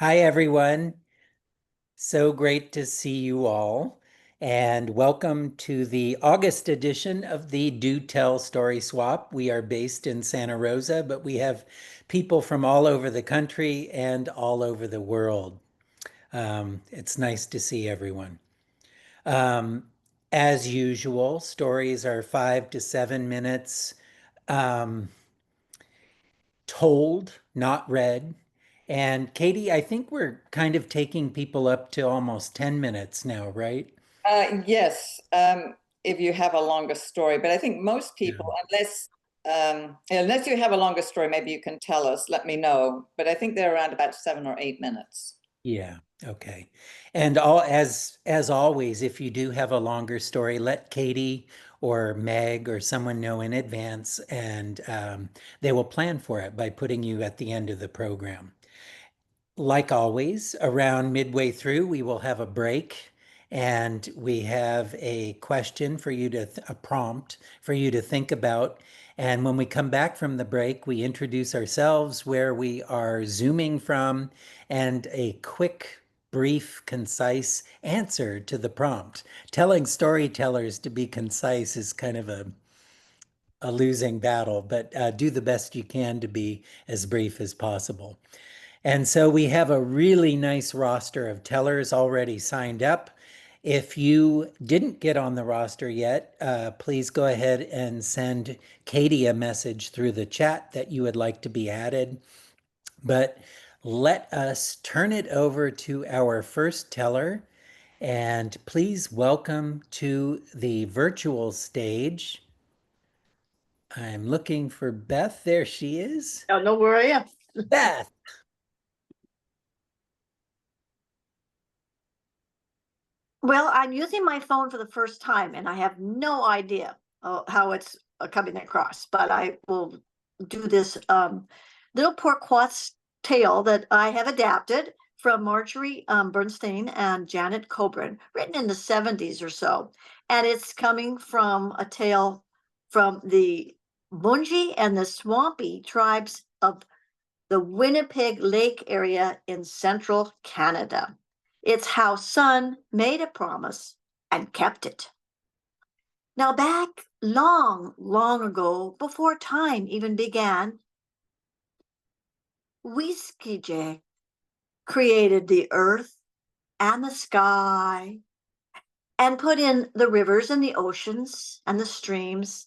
Hi, everyone. So great to see you all. And welcome to the August edition of the Do Tell Story Swap. We are based in Santa Rosa, but we have people from all over the country and all over the world. It's nice to see everyone. Um, as usual, stories are 5 to 7 minutes um, told, not read. And Katie, I think we're kind of taking people up to almost 10 minutes now, right? Yes, if you have a longer story, but I think most Yeah. people, unless you have a longer story, maybe you can tell us, let me know. But I think they're around about 7 or 8 minutes. Yeah. Okay. And as always, if you do have a longer story, let Katie or Meg or someone know in advance, and they will plan for it by putting you at the end of the program. Like always, around midway through, we will have a break and we have a question for you to, a prompt for you to think about. And when we come back from the break, we introduce ourselves, where we are zooming from, and a quick, brief, concise answer to the prompt. Telling storytellers to be concise is kind of a losing battle, but do the best you can to be as brief as possible. And so we have a really nice roster of tellers already signed up. If you didn't get on the roster yet, please go ahead and send Katie a message through the chat that you would like to be added. But let us turn it over to our first teller. And please welcome to the virtual stage. I'm looking for Beth. There she is. I don't know where I am. Beth. Well, I'm using my phone for the first time and I have no idea how it's coming across, but I will do this little pork tale that I have adapted from Marjorie Bernstein and Janet Coburn, written in the 70s or so. And it's coming from a tale from the Bunji and the Swampy tribes of the Winnipeg Lake area in central Canada. It's how Sun made a promise and kept it. Now, back long, long ago, before time even began, Whiskey created the earth and the sky and put in the rivers and the oceans and the streams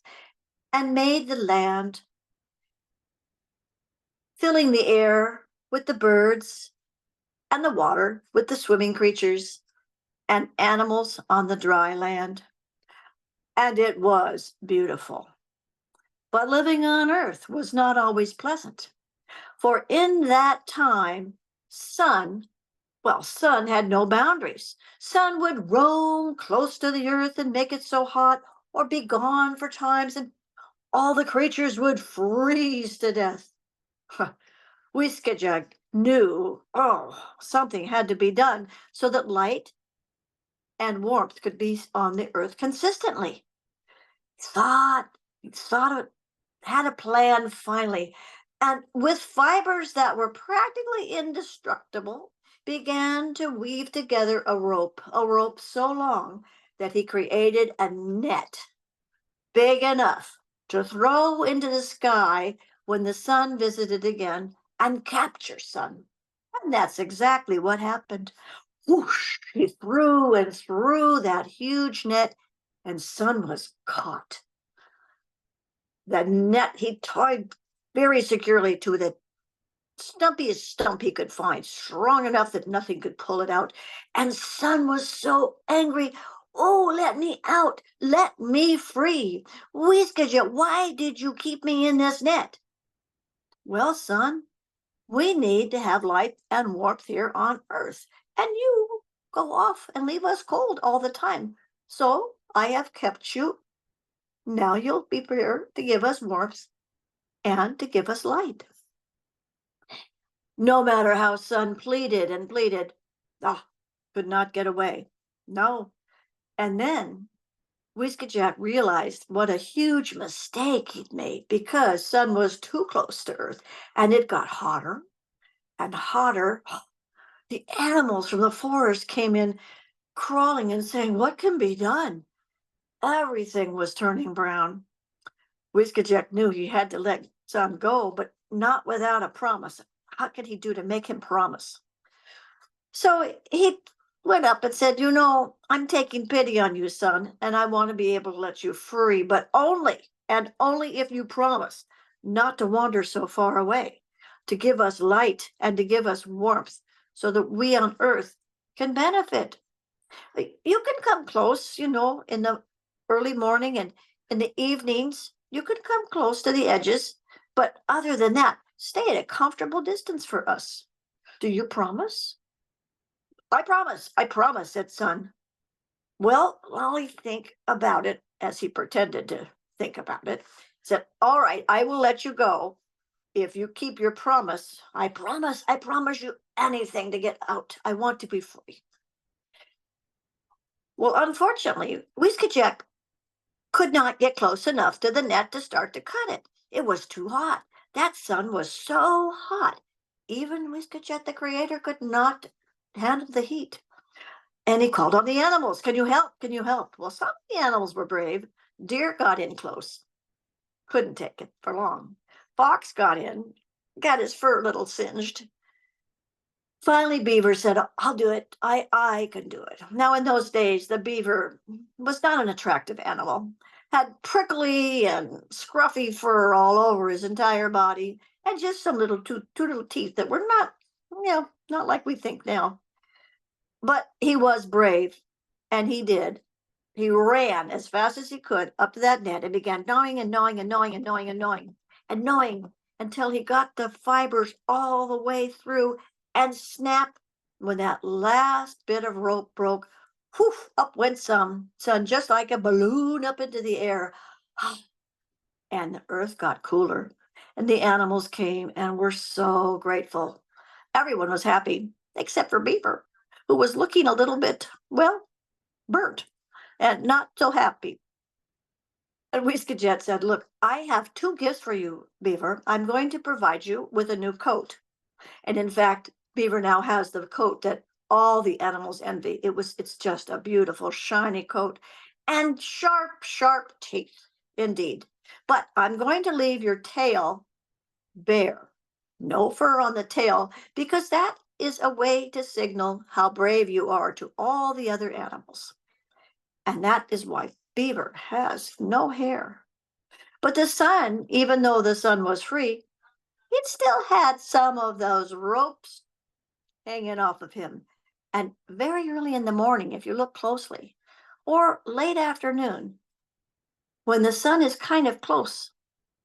and made the land, filling the air with the birds and the water with the swimming creatures and animals on the dry land. And it was beautiful. But living on earth was not always pleasant. For in that time, Sun had no boundaries. Sun would roam close to the earth and make it so hot, or be gone for times, and all the creatures would freeze to death. Wiskajag knew, something had to be done so that light and warmth could be on the earth consistently. Thought, thought it had a plan finally, and with fibers that were practically indestructible, began to weave together a rope so long that he created a net big enough to throw into the sky when the sun visited again and capture Sun. And that's exactly what happened. Whoosh, he threw and threw that huge net, and Sun was caught. The net he tied very securely to the stumpiest stump he could find, strong enough that nothing could pull it out. And Sun was so angry. Oh, let me out. Let me free. Whiskaja, why did you keep me in this net? Well, Sun, we need to have light and warmth here on Earth, and you go off and leave us cold all the time. So I have kept you. Now you'll be here to give us warmth and to give us light. No matter how Sun pleaded and pleaded, could not get away. No. And then Whiskajak realized what a huge mistake he'd made, because Sun was too close to Earth and it got hotter and hotter The animals from the forest came in crawling and saying, "What can be done?" Everything was turning brown. Whiskajek knew he had to let Son go, but not without a promise. How could he do to make him promise? So he went up and said, "I'm taking pity on you, son, and I want to be able to let you free, but only and only if you promise not to wander so far away, to give us light and to give us warmth so that we on earth can benefit. You can come close, in the early morning and in the evenings. You can come close to the edges, but other than that, stay at a comfortable distance for us. Do you promise?" I promise," said Son. Well, while he think about it, as he pretended to think about it, said, "All right, I will let you go if you keep your promise. I promise you anything to get out. I want to be free." Well, unfortunately, Whiskajek could not get close enough to the net to start to cut it. It was too hot. That sun was so hot. Even Whiskajek, the creator, could not handle the heat. And he called on the animals. "Can you help? Can you help?" Well, some of the animals were brave. Deer got in close. Couldn't take it for long. Fox got in, got his fur a little singed. Finally, Beaver said, "I'll do it. I can do it." Now, in those days, the beaver was not an attractive animal, had prickly and scruffy fur all over his entire body, and just some two little teeth that were not like we think now. But he was brave, and he did. He ran as fast as he could up to that net and began gnawing and gnawing and gnawing and gnawing and gnawing and gnawing until he got the fibers all the way through and snap. When that last bit of rope broke, whoof, up went Son, just like a balloon up into the air. And the earth got cooler, and the animals came and were so grateful. Everyone was happy, except for Beaver, who was looking a little bit, well, burnt and not so happy. And Whiskajek said, "Look, I have two gifts for you, Beaver. I'm going to provide you with a new coat." And in fact, Beaver now has the coat that all the animals envy. It's just a beautiful, shiny coat and sharp, sharp teeth, indeed. But I'm going to leave your tail bare. No fur on the tail, because that is a way to signal how brave you are to all the other animals. And that is why Beaver has no hair. But the Son, even though the Son was free, it still had some of those ropes hanging off of him. And very early in the morning, if you look closely, or late afternoon, when the sun is kind of close,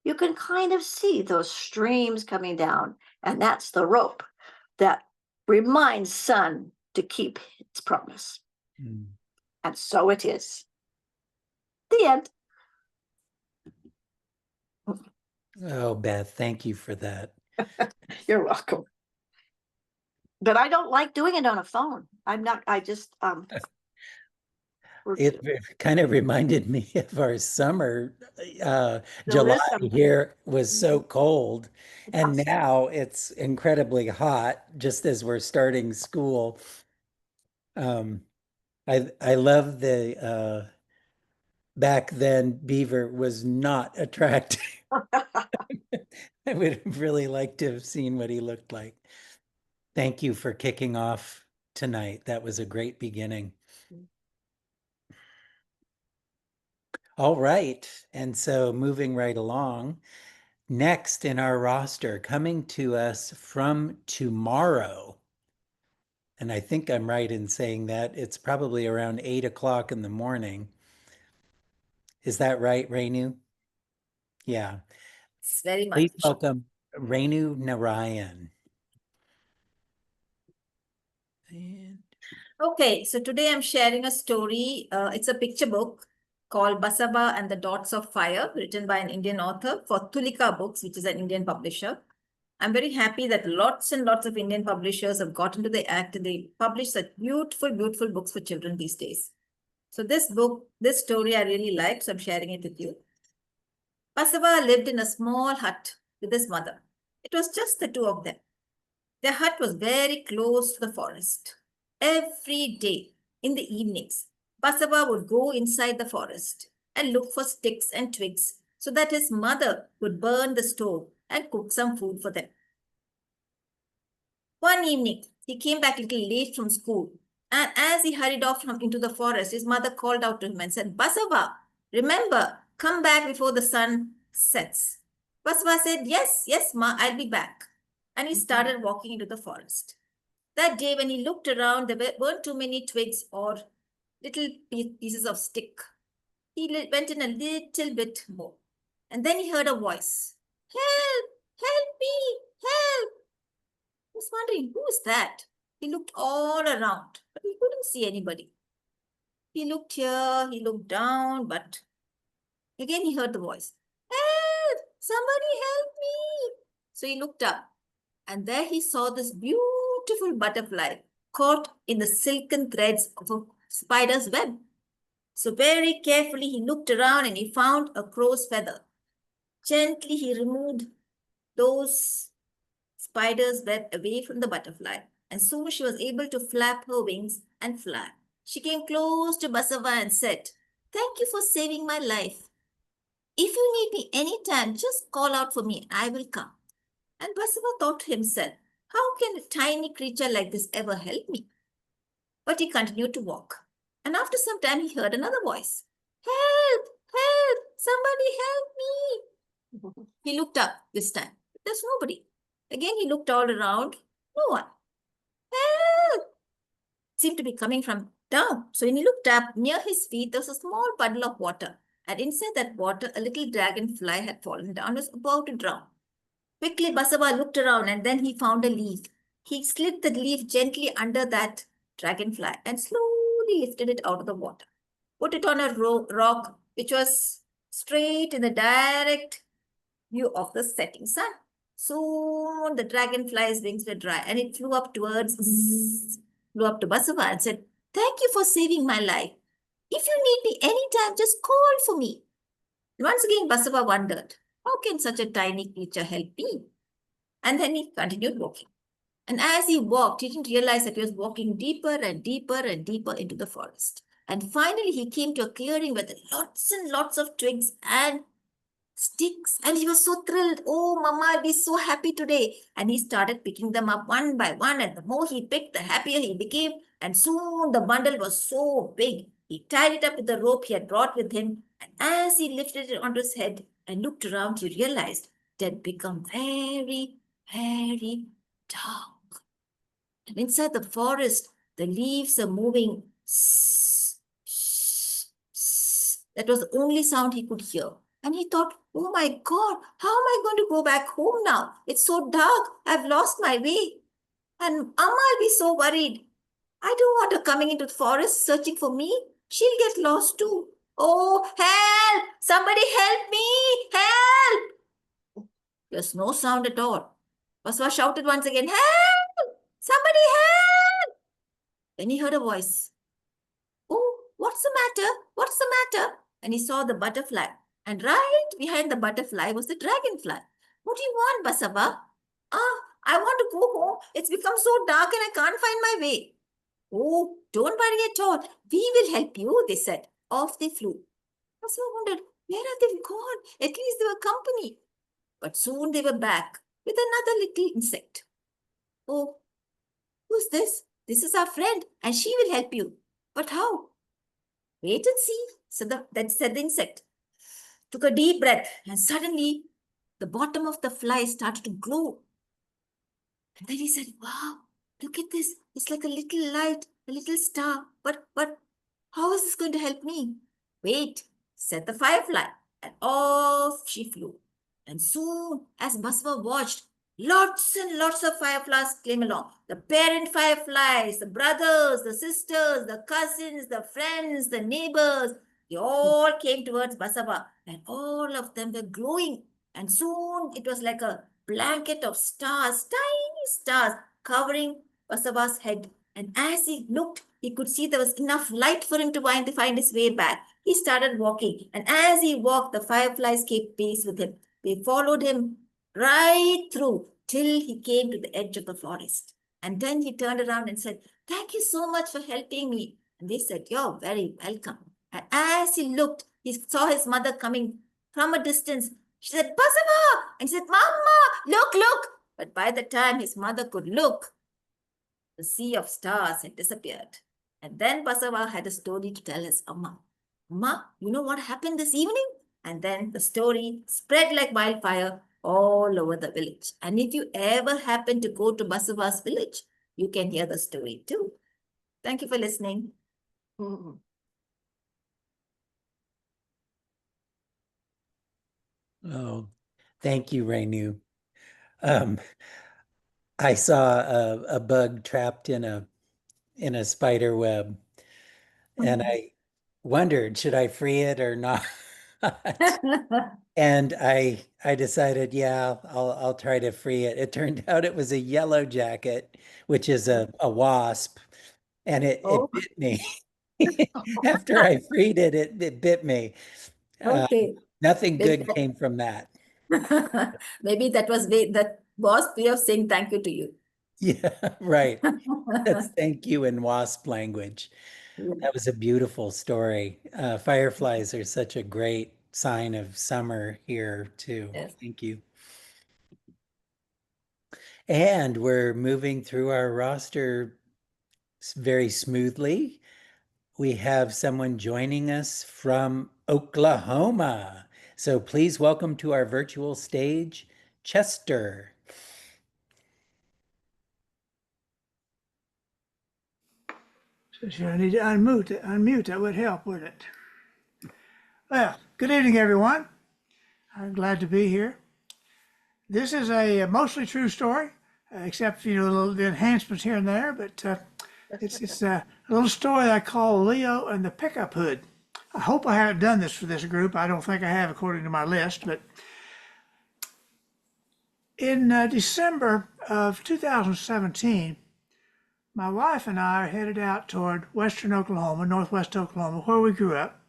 you can kind of see those streams coming down. And that's the rope that reminds Son to keep its promise. Mm. And so it is. The end. Oh, Beth, thank you for that. You're welcome. But I don't like doing it on a phone. I just It kind of reminded me of our summer. Still July is some here was so cold, and awesome. now it's incredibly hot, just as we're starting school. Um, I love the back then Beaver was not attractive. I would have really liked to have seen what he looked like. Thank you for kicking off tonight. That was a great beginning. All right. And so moving right along, next in our roster, coming to us from tomorrow, and I think I'm right in saying that it's probably around 8 o'clock in the morning. Is that right, Renu? Yeah. It's very much. Please welcome Renu Narayan. And Okay, so today I'm sharing a story. It's a picture book called Basava and the Dots of Fire, written by an Indian author for Tulika Books, which is an Indian publisher. I'm very happy that lots and lots of Indian publishers have got into the act and they publish such beautiful, beautiful books for children these days. So this book, this story I really liked, so I'm sharing it with you. Basava lived in a small hut with his mother. It was just the two of them. Their hut was very close to the forest. Every day in the evenings, Basava would go inside the forest and look for sticks and twigs so that his mother would burn the stove and cook some food for them. One evening, he came back a little late from school, and as he hurried off into the forest, his mother called out to him and said, Basava, remember, come back before the sun sets. Basava said, yes, yes, ma, I'll be back. And he started walking into the forest. That day, when he looked around, there weren't too many twigs or little pieces of stick. He went in a little bit more. And then he heard a voice. Help! Help me! Help! He was wondering, who is that? He looked all around, but he couldn't see anybody. He looked here, he looked down, but again he heard the voice. Help! Somebody help me! So he looked up, and there he saw this beautiful butterfly caught in the silken threads of a spider's web. So very carefully he looked around and he found a crow's feather. Gently he removed those spider's web away from the butterfly, and soon she was able to flap her wings and fly. She came close to Basava and said, Thank you for saving my life. If you need me anytime, just call out for me and I will come. And Basava thought to himself, how can a tiny creature like this ever help me? But he continued to walk. And after some time, he heard another voice. Help! Help! Somebody help me! He looked up this time. There's nobody. Again, he looked all around. No one. Help! Seemed to be coming from down. So when he looked up, near his feet, there was a small puddle of water. And inside that water, a little dragonfly had fallen down and was about to drown. Quickly, Basava looked around and then he found a leaf. He slid the leaf gently under that dragonfly and slowly lifted it out of the water. Put it on a rock which was straight in the direct view of the setting sun. Soon the dragonfly's wings were dry and it flew up to Basava and said, Thank you for saving my life. If you need me anytime, just call for me. Once again, Basava wondered, how can such a tiny creature help me? And then he continued walking. And as he walked, he didn't realize that he was walking deeper and deeper and deeper into the forest. And finally, he came to a clearing with lots and lots of twigs and sticks. And he was so thrilled. Oh, Mama, I'll be so happy today. And he started picking them up one by one. And the more he picked, the happier he became. And soon the bundle was so big. He tied it up with the rope he had brought with him. And as he lifted it onto his head and looked around, he realized it had become very, very dark. And inside the forest, the leaves are moving. That was the only sound he could hear. And he thought, oh my God, how am I going to go back home now? It's so dark. I've lost my way. And Amma will be so worried. I don't want her coming into the forest searching for me. She'll get lost too. Oh, help! Somebody help me! Help! There's no sound at all. Basava shouted once again, help! Somebody help! Then he heard a voice. Oh, what's the matter? What's the matter? And he saw the butterfly. And right behind the butterfly was the dragonfly. What do you want, Basava? I want to go home. It's become so dark and I can't find my way. Oh, don't worry at all. We will help you, they said. Off they flew. Basava wondered, where have they gone? At least they were company. But soon they were back with another little insect. Oh, who's this? This is our friend and she will help you. But how? Wait and see, said the insect. Took a deep breath and suddenly the bottom of the fly started to glow. And then he said, wow, look at this. It's like a little light, a little star. But how is this going to help me? Wait, said the firefly. And off she flew. And soon, as Basava watched, lots and lots of fireflies came along. The parent fireflies, the brothers, the sisters, the cousins, the friends, the neighbors. They all came towards Basava and all of them were glowing. And soon it was like a blanket of stars, tiny stars covering Basava's head. And as he looked, he could see there was enough light for him to find his way back. He started walking. And as he walked, the fireflies kept pace with him. They followed him right through till he came to the edge of the forest. And then he turned around and said, "Thank you so much for helping me." And they said, "You're very welcome." And as he looked, he saw his mother coming from a distance. She said, "Basava!" And he said, "Mama, look, look." But by the time his mother could look, the sea of stars had disappeared. And then Basava had a story to tell his Amma. "Amma, you know what happened this evening?" And then the story spread like wildfire all over the village. And if you ever happen to go to Basava's village, you can hear the story too. Thank you for listening. Mm. Oh, thank you, Renu. I saw a bug trapped in a spider web, and I wondered, should I free it or not? And I decided, yeah, I'll try to free it. It turned out it was a yellow jacket, which is a wasp, and Oh, it bit me. After I freed it, it bit me. Uh, okay. nothing Maybe good came from that. maybe that was way of saying thank you to you. Yeah, right. That's thank you in wasp language. Yeah. That was a beautiful story. Fireflies are such a great sign of summer here too. Yes. Thank you. And we're moving through our roster very smoothly. We have someone joining us from Oklahoma. So please welcome to our virtual stage, Chester. So sure, I need to unmute. That would help, wouldn't it? Well, good evening, everyone. I'm glad to be here. This is a mostly true story, except little the enhancements here and there. But it's a little story I call Leo and the Pickup Hood. I hope I haven't done this for this group. I don't think I have, according to my list. But in December of 2017. My wife and I are headed out toward western Oklahoma, northwest Oklahoma, where we grew up,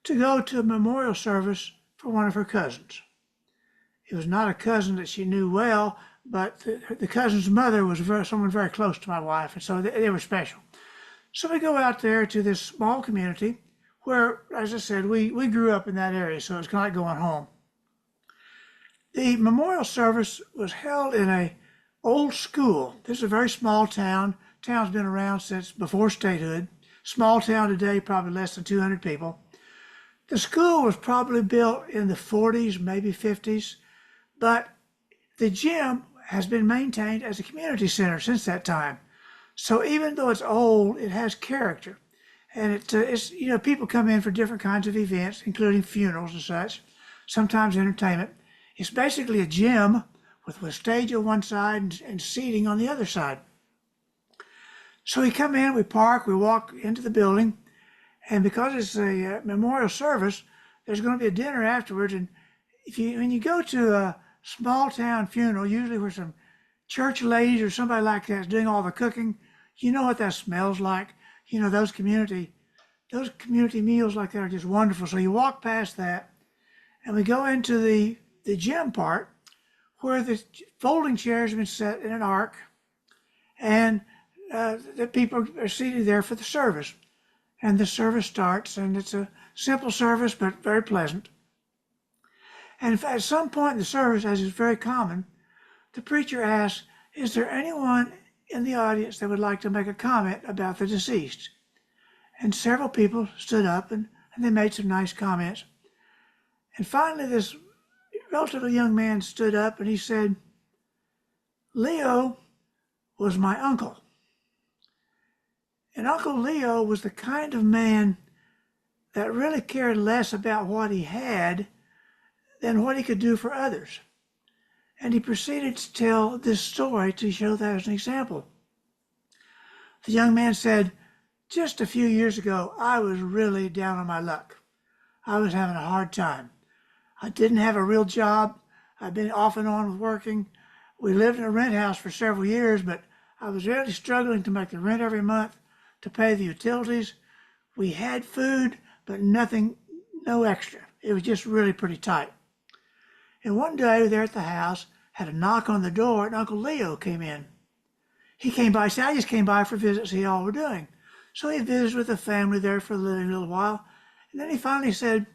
to go to a memorial service for one of her cousins. It was not a cousin that she knew well, but the cousin's mother was someone very close to my wife, and so they were special. So we go out there to this small community where, as I said, we grew up in that area, so it's kind of like going home. The memorial service was held in a old school. This is a very small town. Town's been around since before statehood. Small town today, probably less than 200 people. The school was probably built in the 40s, maybe 50s, but the gym has been maintained as a community center since that time. So even though it's old, it has character. And it's people come in for different kinds of events, including funerals and such, sometimes entertainment. It's basically a gym with a stage on one side and seating on the other side. So we come in, we park, we walk into the building, and because it's a memorial service, there's going to be a dinner afterwards. And when you go to a small town funeral, usually where some church ladies or somebody like that is doing all the cooking, you know what that smells like. Those community meals like that are just wonderful. So you walk past that, and we go into the gym part, where the folding chairs have been set in an arc, and the people are seated there for the service. And the service starts, and it's a simple service, but very pleasant. And at some point in the service, as is very common, the preacher asks, "Is there anyone in the audience that would like to make a comment about the deceased?" And several people stood up, and they made some nice comments. And finally, this relatively young man stood up and he said, "Leo was my uncle." And Uncle Leo was the kind of man that really cared less about what he had than what he could do for others. And he proceeded to tell this story to show that as an example. The young man said, "Just a few years ago, I was really down on my luck. I was having a hard time. I didn't have a real job. I've been off and on with working. We lived in a rent house for several years, but I was really struggling to make the rent every month, to pay the utilities. We had food, but no extra. It was just really pretty tight. And one day there at the house, had a knock on the door, and Uncle Leo came in. He came by, said, I just came by for a visit, see how we're doing. So he visited with the family there for a little while. And then he finally said,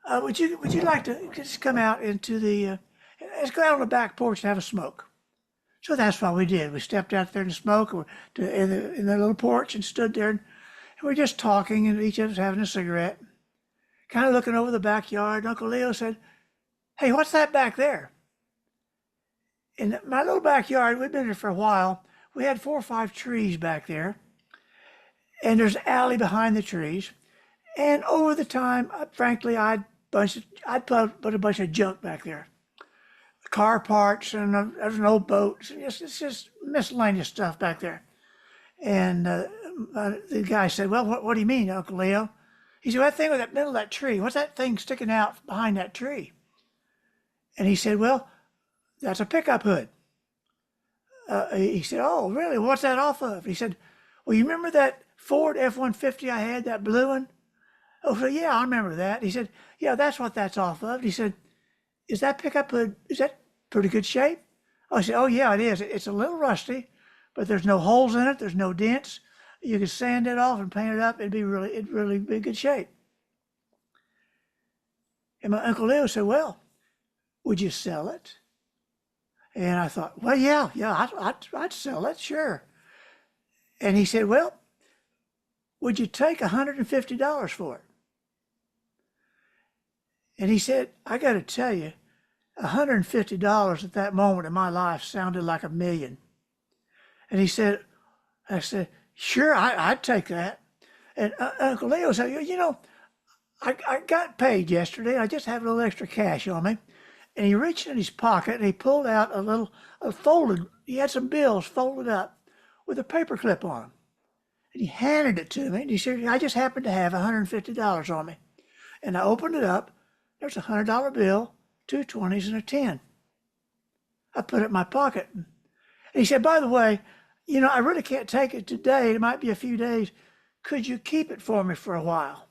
would you like to just come out into the, let's go out on the back porch and have a smoke. So that's what we did. We stepped out there in the smoke in the little porch and stood there, and we were just talking, and each of us having a cigarette, kind of looking over the backyard. Uncle Leo said, hey, what's that back there? In my little backyard, we'd been there for a while. We had 4 or 5 trees back there, and there's an alley behind the trees. And over the time, frankly, I'd put a bunch of junk back there, car parts, and there's an old boat. It's just miscellaneous stuff back there. And the guy said, well, what do you mean, Uncle Leo? He said, well, that thing with that middle of that tree, what's that thing sticking out behind that tree? And he said, well, that's a pickup hood. He said, oh, really? What's that off of? He said, well, you remember that Ford F-150 I had, that blue one? Oh, so yeah, I remember that. He said, yeah, that's what that's off of. He said, is that pickup hood, is that pretty good shape? I said, oh yeah, it is. It's a little rusty, but there's no holes in it. There's no dents. You could sand it off and paint it up. It'd really be good shape. And my Uncle Leo said, well, would you sell it? And I thought, well, yeah, I'd sell it, sure. And he said, well, would you take $150 for it? And he said, I got to tell you, $150 at that moment in my life sounded like $1 million. And I said, sure, I'd take that. And Uncle Leo said, you know, I got paid yesterday. I just have a little extra cash on me. And he reached in his pocket and he pulled out he had some bills folded up with a paper clip on them. And he handed it to me and he said, I just happened to have $150 on me. And I opened it up. There's a $100 bill, 2 20s, and a 10. I put it in my pocket. And he said, by the way, you know, I really can't take it today. It might be a few days. Could you keep it for me for a while?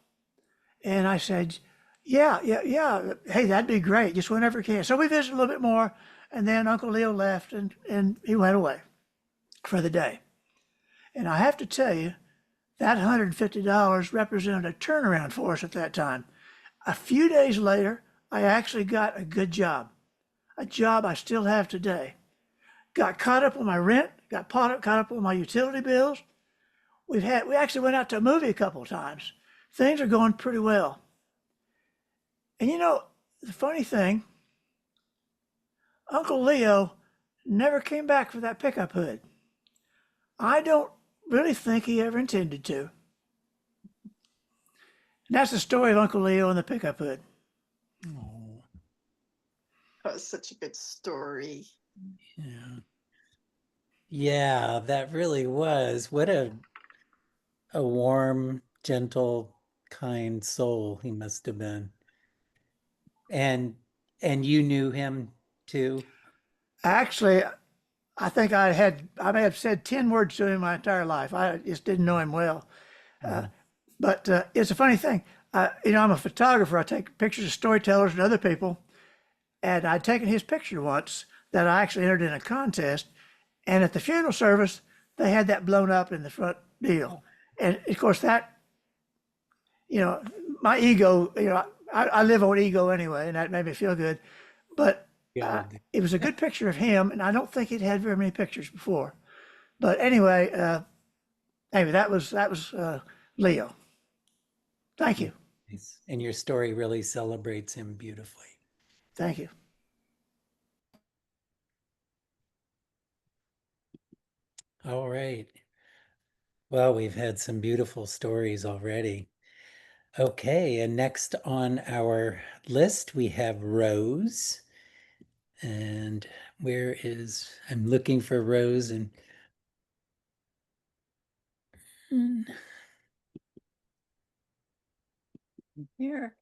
And I said, yeah. Hey, that'd be great. Just whenever you can. So we visited a little bit more, and then Uncle Leo left, and he went away for the day. And I have to tell you, that $150 represented a turnaround for us at that time. A few days later, I actually got a good job, a job I still have today. Got caught up on my rent, got caught up on my utility bills. We actually went out to a movie a couple of times. Things are going pretty well. And you know, the funny thing, Uncle Leo never came back for that pickup hood. I don't really think he ever intended to. And that's the story of Uncle Leo and the pickup hood. Oh, That was such a good story. yeah. Yeah, that really was. What a warm, gentle, kind soul he must have been. And you knew him too? Actually, I think I may have said 10 words to him my entire life. I just didn't know him well. But it's a funny thing. You know, I'm a photographer. I take pictures of storytellers and other people. And I'd taken his picture once that I actually entered in a contest. And at the funeral service, they had that blown up in the front deal. And of course that, you know, my ego, you know, I live on ego anyway, and that made me feel good. But it was a good picture of him, and I don't think he'd had very many pictures before. But anyway, that was Leo. Thank you. And your story really celebrates him beautifully. Thank you. All right. Well, we've had some beautiful stories already. Okay, and next on our list, we have Rose. And I'm looking for Rose and Here.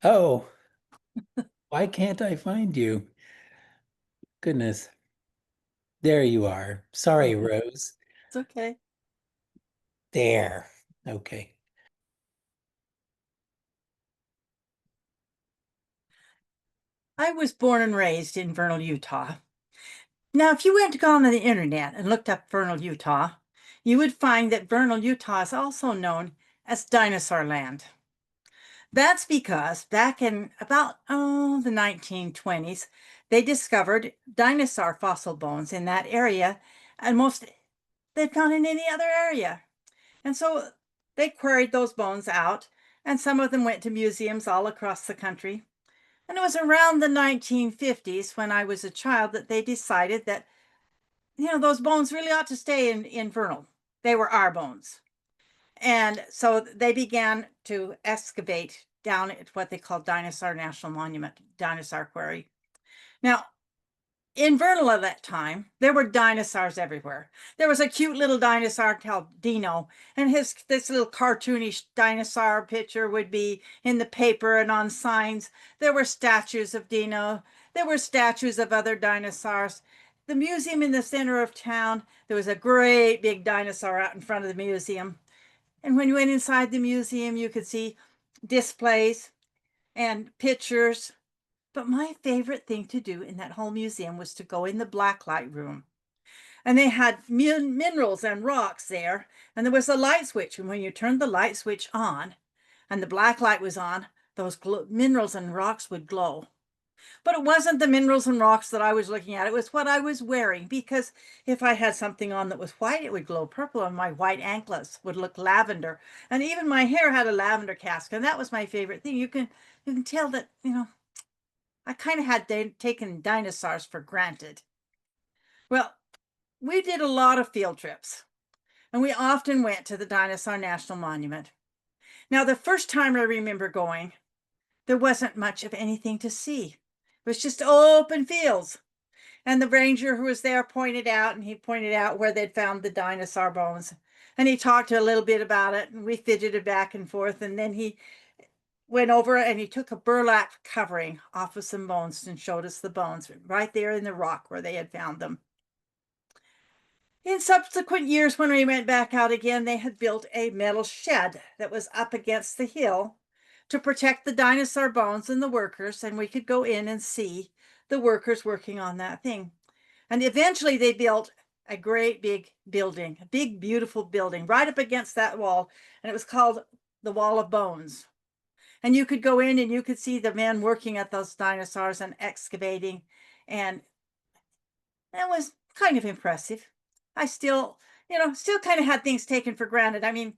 oh, why can't I find you? Goodness. There you are. Sorry, Rose. It's okay. There. Okay. I was born and raised in Vernal, Utah. Now, if you went to go on the internet and looked up Vernal, Utah, you would find that Vernal, Utah is also known as Dinosaur Land. That's because back in about the 1920s, they discovered dinosaur fossil bones in that area, and most they'd found in any other area. And so they quarried those bones out, and some of them went to museums all across the country. And it was around the 1950s when I was a child that they decided that, those bones really ought to stay in Vernal. They were our bones. And so they began to excavate down at what they call Dinosaur National Monument, Dinosaur Quarry. Now, in Vernal at that time, there were dinosaurs everywhere. There was a cute little dinosaur called Dino, and this little cartoonish dinosaur picture would be in the paper and on signs. There were statues of Dino. There were statues of other dinosaurs. The museum in the center of town, there was a great big dinosaur out in front of the museum. And when you went inside the museum, you could see displays and pictures. But my favorite thing to do in that whole museum was to go in the blacklight room. And they had minerals and rocks there. And there was a light switch. And when you turned the light switch on and the black light was on, those minerals and rocks would glow. But it wasn't the minerals and rocks that I was looking at. It was what I was wearing, because if I had something on that was white, it would glow purple, and my white anklets would look lavender. And even my hair had a lavender cast, and that was my favorite thing. You can tell that, I kind of had taken dinosaurs for granted. Well, we did a lot of field trips, and we often went to the Dinosaur National Monument. Now, the first time I remember going, there wasn't much of anything to see. It was just open fields. And the ranger who was there pointed out where they'd found the dinosaur bones. And he talked a little bit about it, and we fidgeted back and forth. And then he went over and he took a burlap covering off of some bones and showed us the bones right there in the rock where they had found them. In subsequent years, when we went back out again, they had built a metal shed that was up against the hill to protect the dinosaur bones and the workers, and we could go in and see the workers working on that thing. And eventually they built a great big building, a big, beautiful building right up against that wall, and it was called the Wall of Bones. And you could go in and you could see the men working at those dinosaurs and excavating, and that was kind of impressive. I still kind of had things taken for granted. I mean,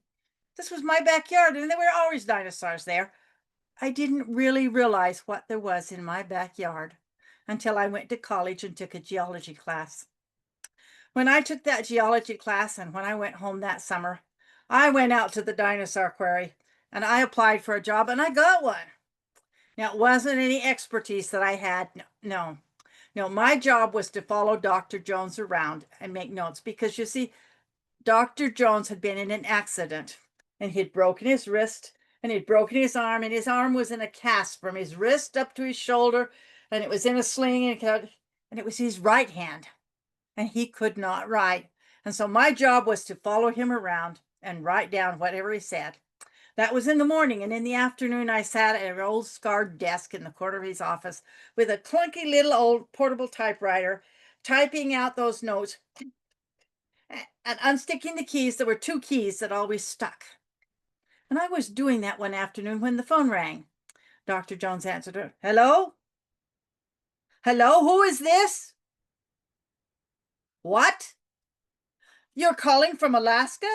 this was my backyard, and there were always dinosaurs there. I didn't really realize what there was in my backyard until I went to college and took a geology class. When I took that geology class and when I went home that summer, I went out to the dinosaur quarry and I applied for a job and I got one. Now, it wasn't any expertise that I had. No, my job was to follow Dr. Jones around and make notes, because you see, Dr. Jones had been in an accident and he'd broken his wrist and he'd broken his arm, and his arm was in a cast from his wrist up to his shoulder, and it was in a sling, and it was his right hand, and he could not write. And so my job was to follow him around and write down whatever he said. That was in the morning, and in the afternoon I sat at an old scarred desk in the corner of his office with a clunky little old portable typewriter, typing out those notes and unsticking the keys. There were two keys that always stuck. And I was doing that one afternoon when the phone rang. Dr. Jones answered it. Hello? Hello, who is this? What? You're calling from Alaska?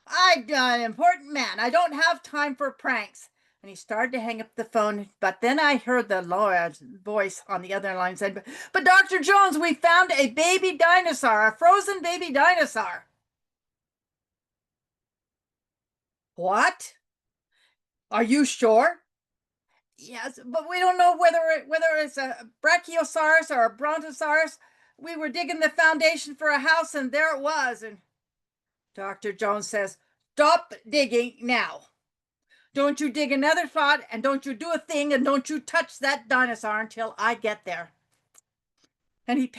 I'm an important man. I don't have time for pranks. And he started to hang up the phone, but then I heard the lawyer's voice on the other line said, but Dr. Jones, we found a baby dinosaur, a frozen baby dinosaur. What? Are you sure? Yes, but we don't know whether it's a brachiosaurus or a brontosaurus. We were digging the foundation for a house, and there it was. And Dr. Jones says, stop digging now. Don't you dig another spot, and don't you do a thing, and don't you touch that dinosaur until I get there. And he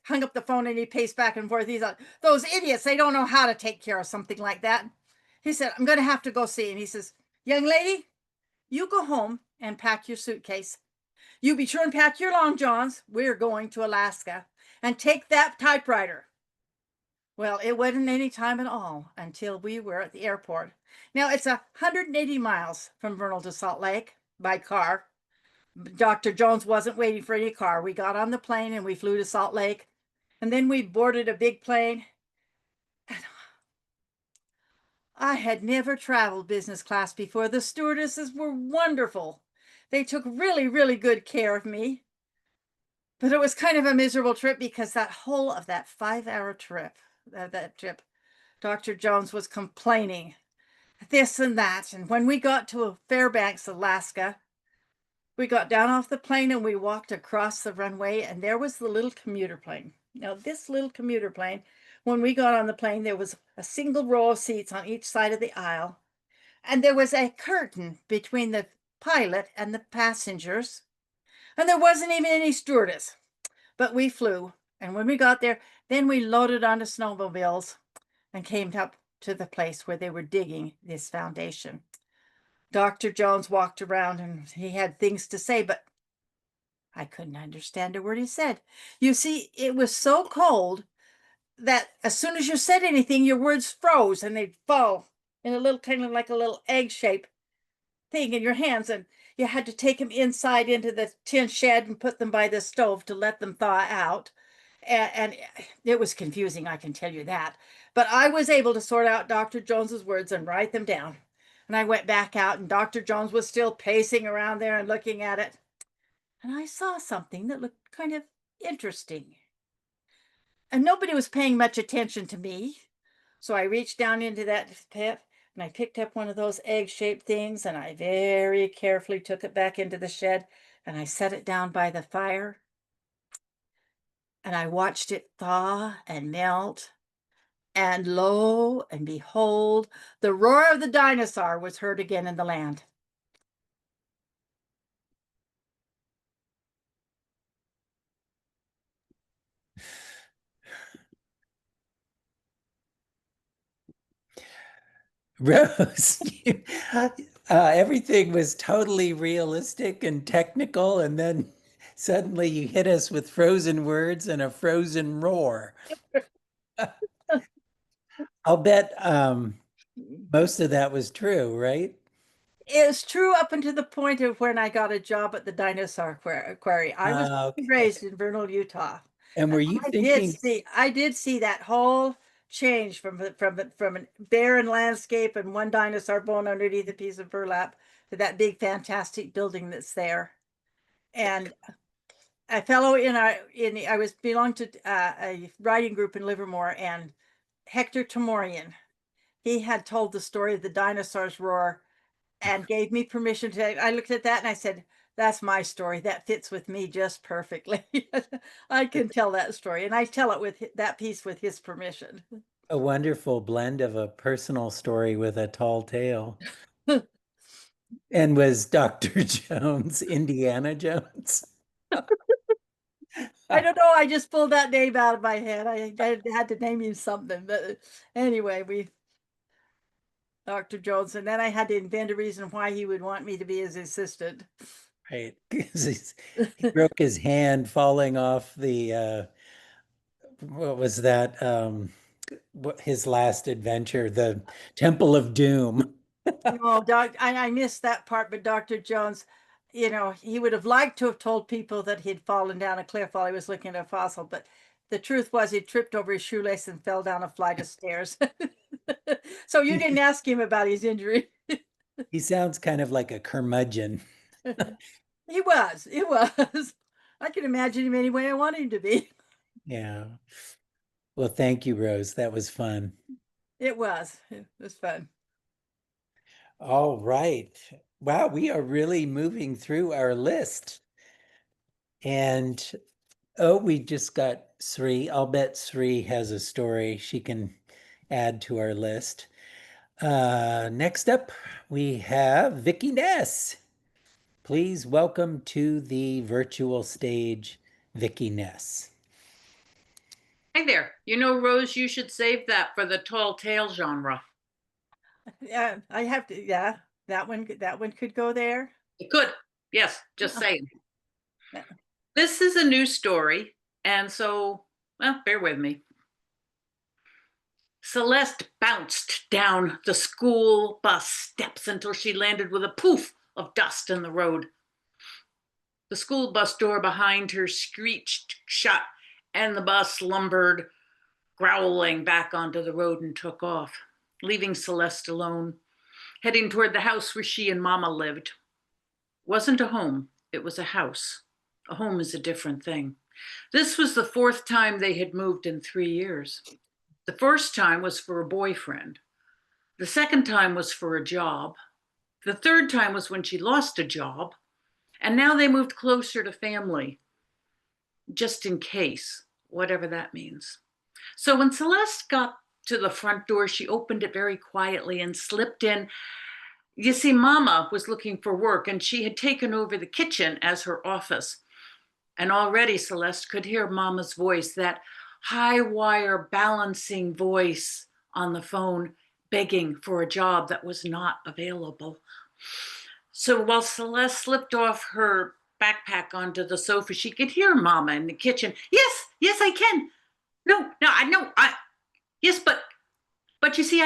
hung up the phone, and he paced back and forth. He thought, those idiots, they don't know how to take care of something like that. He said, I'm going to have to go see. And he says, young lady, you go home and pack your suitcase. You be sure and pack your long johns. We're going to Alaska. And take that typewriter. Well, it wasn't any time at all until we were at the airport. Now, it's 180 miles from Vernal to Salt Lake by car. Dr. Jones wasn't waiting for any car. We got on the plane and we flew to Salt Lake. And then we boarded a big plane. I had never traveled business class before. The stewardesses were wonderful. They took really, really good care of me. But it was kind of a miserable trip because that whole of that 5-hour trip, Dr. Jones was complaining this and that. And when we got to Fairbanks, Alaska, we got down off the plane and we walked across the runway, and there was the little commuter plane. Now, this little commuter plane, when we got on the plane, there was a single row of seats on each side of the aisle, and there was a curtain between the pilot and the passengers, and there wasn't even any stewardess. But we flew, and when we got there, then we loaded onto snowmobiles and came up to the place where they were digging this foundation. Dr. Jones walked around and he had things to say, but I couldn't understand a word he said. You see, it was so cold that as soon as you said anything, your words froze and they'd fall in a little kind of like a little egg shape thing in your hands. And you had to take them inside into the tin shed and put them by the stove to let them thaw out. And it was confusing, I can tell you that. But I was able to sort out Dr. Jones's words and write them down. And I went back out, and Dr. Jones was still pacing around there and looking at it. And I saw something that looked kind of interesting. And nobody was paying much attention to me. So I reached down into that pit and I picked up one of those egg-shaped things, and I very carefully took it back into the shed and I set it down by the fire. And I watched it thaw and melt. And lo and behold, the roar of the dinosaur was heard again in the land. Rose, everything was totally realistic and technical, and then suddenly you hit us with frozen words and a frozen roar. I'll bet most of that was true, right? It's true up until the point of when I got a job at the dinosaur quarry. I was Okay. raised in Vernal, Utah. And were you thinking, I did see that whole change from a barren landscape and one dinosaur bone underneath a piece of burlap to that big fantastic building that's there. And a fellow I was belonged to a writing group in Livermore, and Hector Tamorian, he had told the story of the dinosaur's roar and gave me permission to. I looked at that and I said, that's my story. That fits with me just perfectly. I can tell that story, and I tell it with that piece with his permission. a wonderful blend of a personal story with a tall tale? And was Dr. Jones Indiana Jones? I don't know. I just pulled that name out of my head. I had to name him something. But anyway, Dr. Jones, and then I had to invent a reason why he would want me to be his assistant. Right, because he broke his hand falling off the what was that? His last adventure, the Temple of Doom. No, I missed that part, but Dr. Jones, he would have liked to have told people that he'd fallen down a cliff while he was looking at a fossil, but the truth was he tripped over his shoelace and fell down a flight of stairs. So you didn't ask him about his injury. He sounds kind of like a curmudgeon. He was. I can imagine him any way I want him to be. Yeah. Well, thank you, Rose. That was fun. It was fun. All right. Wow, we are really moving through our list. And oh, we just got Sri. I'll bet Sri has a story she can add to our list. Next up, we have Vicky Ness. Please welcome to the virtual stage, Vicky Ness. Hi there. You know, Rose, you should save that for the tall tale genre. Yeah, I have to. Yeah, that one could go there. It could. Yes, just saying. This is a new story, and so, well, bear with me. Celeste bounced down the school bus steps until she landed with a poof of dust in the road. The school bus door behind her screeched shut, and the bus lumbered, growling, back onto the road and took off, leaving Celeste alone, heading toward the house where she and Mama lived. It wasn't a home, it was a house. A home is a different thing. This was the fourth time they had moved in 3 years. The first time was for a boyfriend. The second time was for a job. The third time was when she lost a job. And now they moved closer to family, just in case, whatever that means. So when Celeste got to the front door, she opened it very quietly and slipped in. You see, Mama was looking for work, and she had taken over the kitchen as her office. And already Celeste could hear Mama's voice, that high wire balancing voice on the phone, begging for a job that was not available. So while Celeste slipped off her backpack onto the sofa, she could hear Mama in the kitchen. Yes, I can. No, I know. Yes, but you see,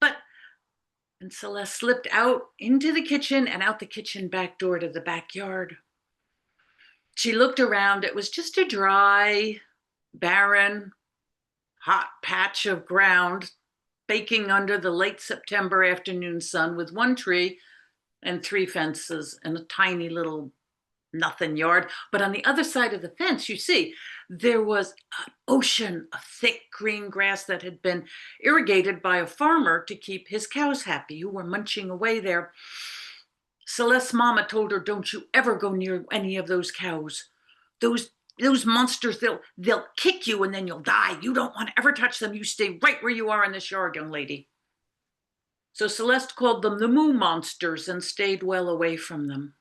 but, and Celeste slipped out into the kitchen and out the kitchen back door to the backyard. She looked around. It was just a dry, barren, hot patch of ground baking under the late September afternoon sun, with one tree and 3 fences and a tiny little nothing yard. But on the other side of the fence, you see, there was an ocean of thick green grass that had been irrigated by a farmer to keep his cows happy, who were munching away there. Celeste's Mama told her, don't you ever go near any of those cows. Those monsters, they'll kick you and then you'll die. You don't want to ever touch them. You stay right where you are in this yard, young lady. So Celeste called them the moo monsters and stayed well away from them.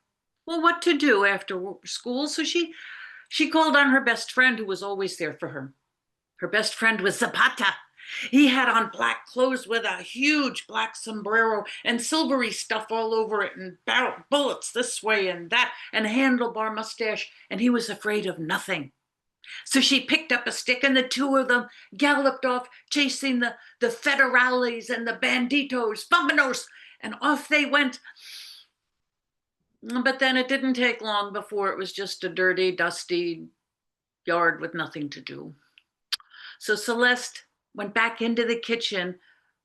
Well, what to do after school? So she called on her best friend, who was always there for her. Her best friend was Zapata. He had on black clothes with a huge black sombrero and silvery stuff all over it, and bullets this way and that, and a handlebar mustache, and he was afraid of nothing. So she picked up a stick, and the two of them galloped off, chasing the federales and the banditos, vamonos, and off they went. But then it didn't take long before it was just a dirty, dusty yard with nothing to do. So Celeste went back into the kitchen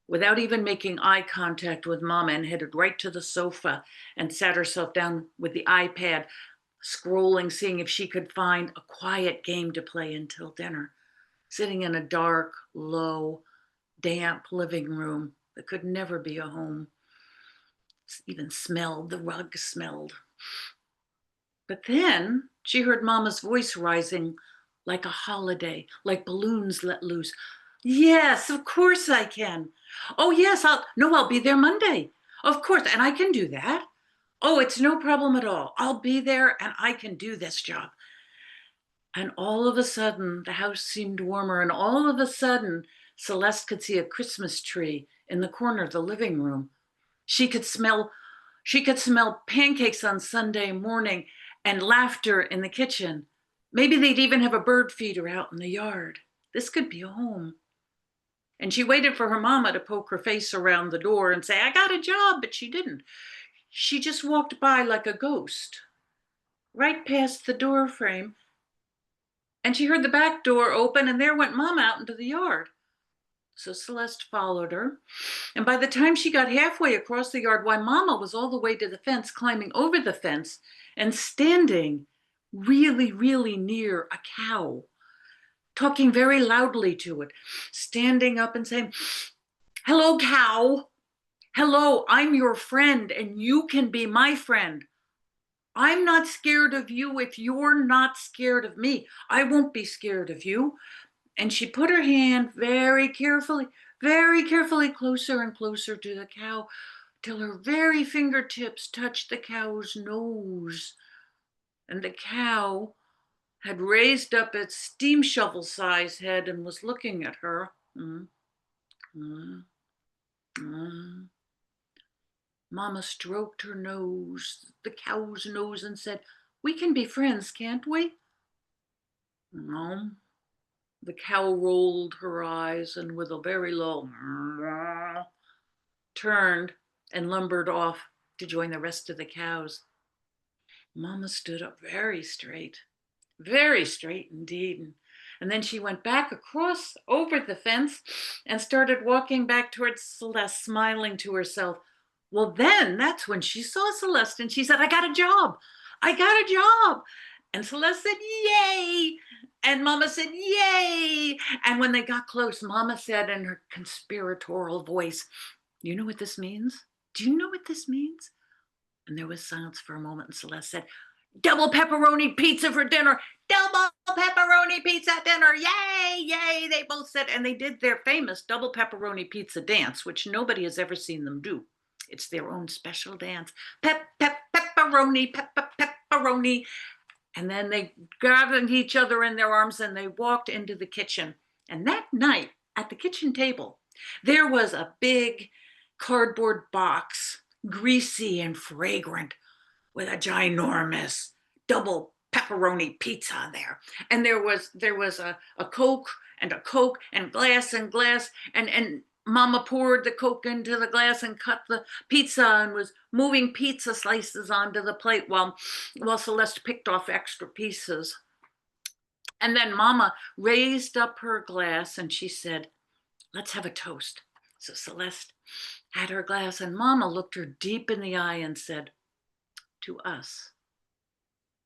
without even making eye contact with Mama, and headed right to the sofa and sat herself down with the iPad, scrolling, seeing if she could find a quiet game to play until dinner, sitting in a dark, low, damp living room that could never be a home. Even smelled, the rug smelled. But then she heard Mama's voice rising like a holiday, like balloons let loose. Yes, of course I can. Oh, yes, I'll be there Monday. Of course, and I can do that. Oh, it's no problem at all. I'll be there and I can do this job. And all of a sudden, the house seemed warmer, and all of a sudden, Celeste could see a Christmas tree in the corner of the living room. She could smell pancakes on Sunday morning and laughter in the kitchen. Maybe they'd even have a bird feeder out in the yard. This could be a home. And she waited for her Mama to poke her face around the door and say, I got a job, but she didn't. She just walked by like a ghost, right past the door frame. And she heard the back door open, and there went Mama out into the yard. So Celeste followed her. And by the time she got halfway across the yard, why, Mama was all the way to the fence, climbing over the fence and standing really, really near a cow, talking very loudly to it, standing up and saying, hello, cow. Hello, I'm your friend, and you can be my friend. I'm not scared of you if you're not scared of me. I won't be scared of you. And she put her hand very carefully closer and closer to the cow, till her very fingertips touched the cow's nose. And the cow had raised up its steam shovel-sized head and was looking at her. Mama stroked her nose, the cow's nose, and said, We can be friends, can't we? No. The cow rolled her eyes and with a very low turned and lumbered off to join the rest of the cows. Mama stood up very straight indeed. And then she went back across over the fence and started walking back towards Celeste, smiling to herself. Well, then that's when she saw Celeste and she said, I got a job. I got a job. And Celeste said, yay. And Mama said, yay. And when they got close, Mama said in her conspiratorial voice, you know what this means? Do you know what this means? And there was silence for a moment. And Celeste said, double pepperoni pizza for dinner. Double pepperoni pizza dinner. Yay, yay. They both said, and they did their famous double pepperoni pizza dance, which nobody has ever seen them do. It's their own special dance. Pepperoni, pepperoni. And then they gathered each other in their arms and they walked into the kitchen. And that night at the kitchen table, there was a big cardboard box, greasy and fragrant, with a ginormous double pepperoni pizza there. And there was a Coke and glass and Mama poured the Coke into the glass and cut the pizza and was moving pizza slices onto the plate while Celeste picked off extra pieces. And then Mama raised up her glass and she said, let's have a toast. So Celeste had her glass and Mama looked her deep in the eye and said, to us.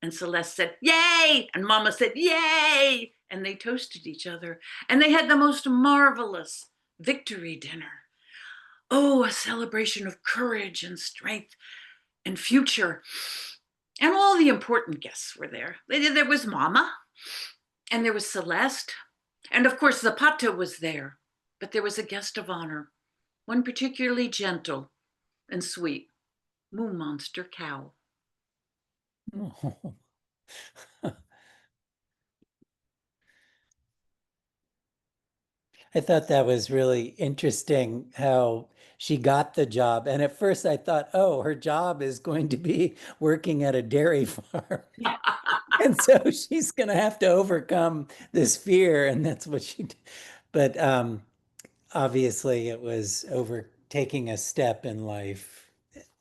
And Celeste said, yay! And Mama said, yay! And they toasted each other. And they had the most marvelous victory dinner. Oh, a celebration of courage and strength and future. And all the important guests were there. There was Mama, and there was Celeste, and of course Zapata was there. But there was a guest of honor, one particularly gentle and sweet, Moon Monster Cow. Oh. I thought that was really interesting how she got the job. And at first I thought, oh, her job is going to be working at a dairy farm. And so she's going to have to overcome this fear. And that's what she did. But obviously it was overtaking a step in life.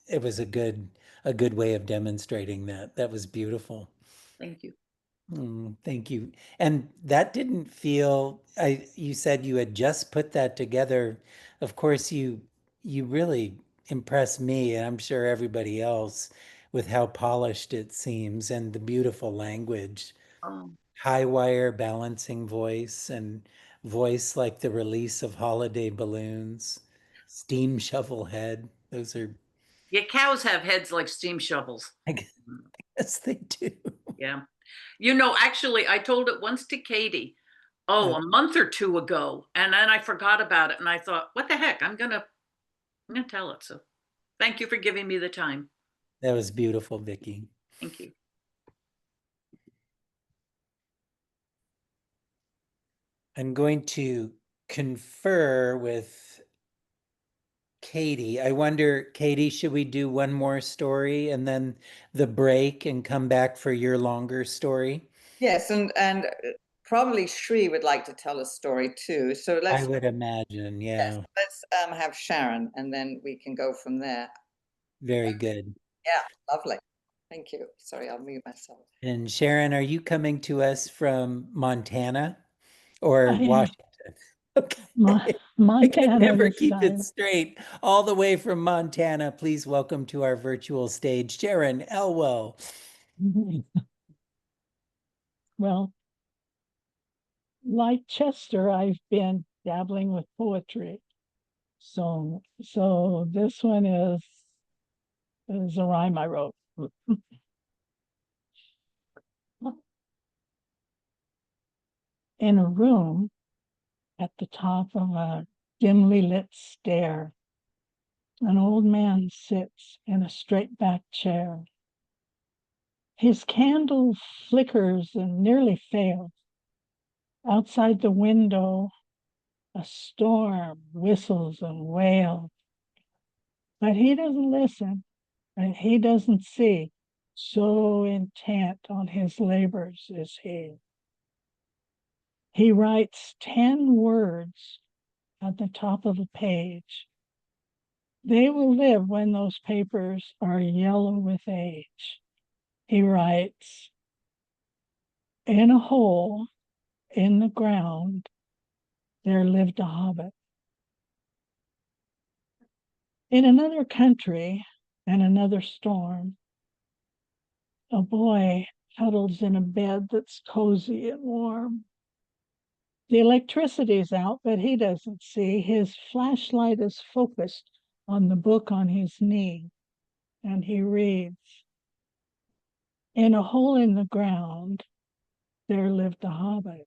It was a good way of demonstrating that. That was beautiful. Thank you. Thank you. And that didn't feel, you said you had just put that together. Of course, you really impressed me, and I'm sure everybody else, with how polished it seems and the beautiful language. Oh, High wire balancing voice and voice like the release of holiday balloons, steam shovel head. Those are, yeah, cows have heads like steam shovels. I guess they do. Yeah. You know, actually, I told it once to Katie, a month or two ago, and then I forgot about it. And I thought, what the heck? I'm gonna tell it. So thank you for giving me the time. That was beautiful, Vicki. Thank you. I'm going to confer with Katie. I wonder, Katie, should we do one more story and then the break and come back for your longer story? Yes, and probably Shri would like to tell a story too. So I let's would imagine, yes, yeah. let's have Sharon, and then we can go from there. Very good. Yeah, lovely. Thank you. Sorry, I'll mute myself. And Sharon, are you coming to us from Montana or I am. Washington? Okay. I can Montana never this keep it time. straight. All the way from Montana, please welcome to our virtual stage, Sharon Elwell. Well, like Chester, I've been dabbling with poetry. So this one is a rhyme I wrote. In a room at the top of a dimly lit stair, an old man sits in a straight-back chair. His candle flickers and nearly fails. Outside the window, a storm whistles and wails. But he doesn't listen and he doesn't see. so intent on his labors is he. He writes 10 words at the top of a page. They will live when those papers are yellow with age. He writes, in a hole in the ground, there lived a hobbit. In another country and another storm, a boy huddles in a bed that's cozy and warm. The electricity's out, but he doesn't see. His flashlight is focused on the book on his knee, and he reads, in a hole in the ground, there lived a hobbit.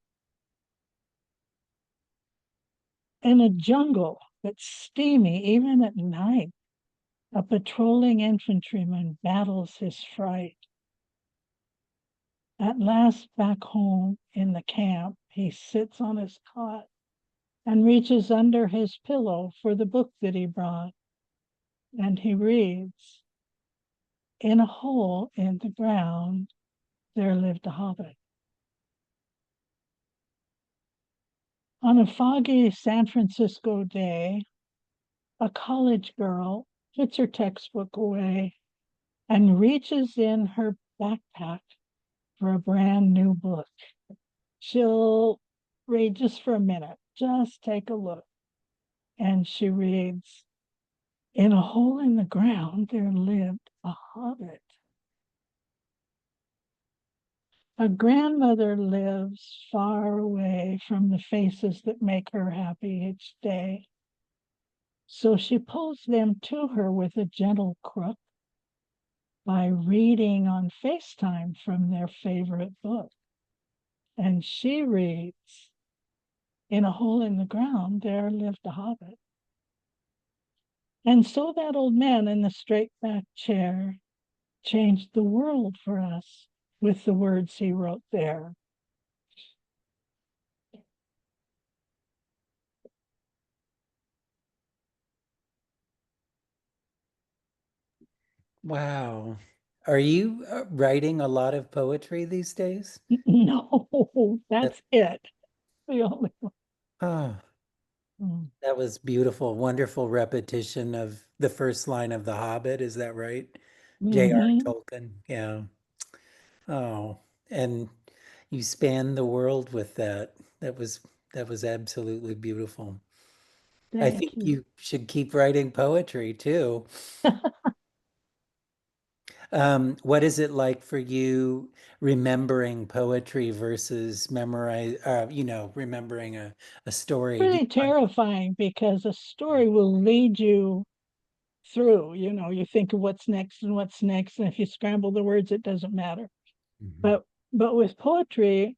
In a jungle that's steamy even at night, a patrolling infantryman battles his fright. At last, back home in the camp, he sits on his cot and reaches under his pillow for the book that he brought. And he reads, in a hole in the ground, there lived a hobbit. On a foggy San Francisco day, a college girl puts her textbook away and reaches in her backpack for a brand new book. She'll read just for a minute, just take a look. And she reads, in a hole in the ground, there lived a hobbit. A grandmother lives far away from the faces that make her happy each day. So she pulls them to her with a gentle crook by reading on FaceTime from their favorite book. And she reads, in a hole in the ground, there lived a hobbit. And so that old man in the straight back chair changed the world for us with the words he wrote there. Wow. Are you writing a lot of poetry these days? No, That, that's it. The only oh, one. that was beautiful. Wonderful repetition of the first line of The Hobbit. Is that right? J.R. Mm-hmm. Tolkien. Yeah. Oh, and you span the world with that. That was that was absolutely beautiful. I think Thank you. you should keep writing poetry too. What is it like for you remembering poetry versus remembering a story? Do you Really find- terrifying because a story will lead you through, you think of what's next and what's next. And if you scramble the words, it doesn't matter. Mhm. But with poetry,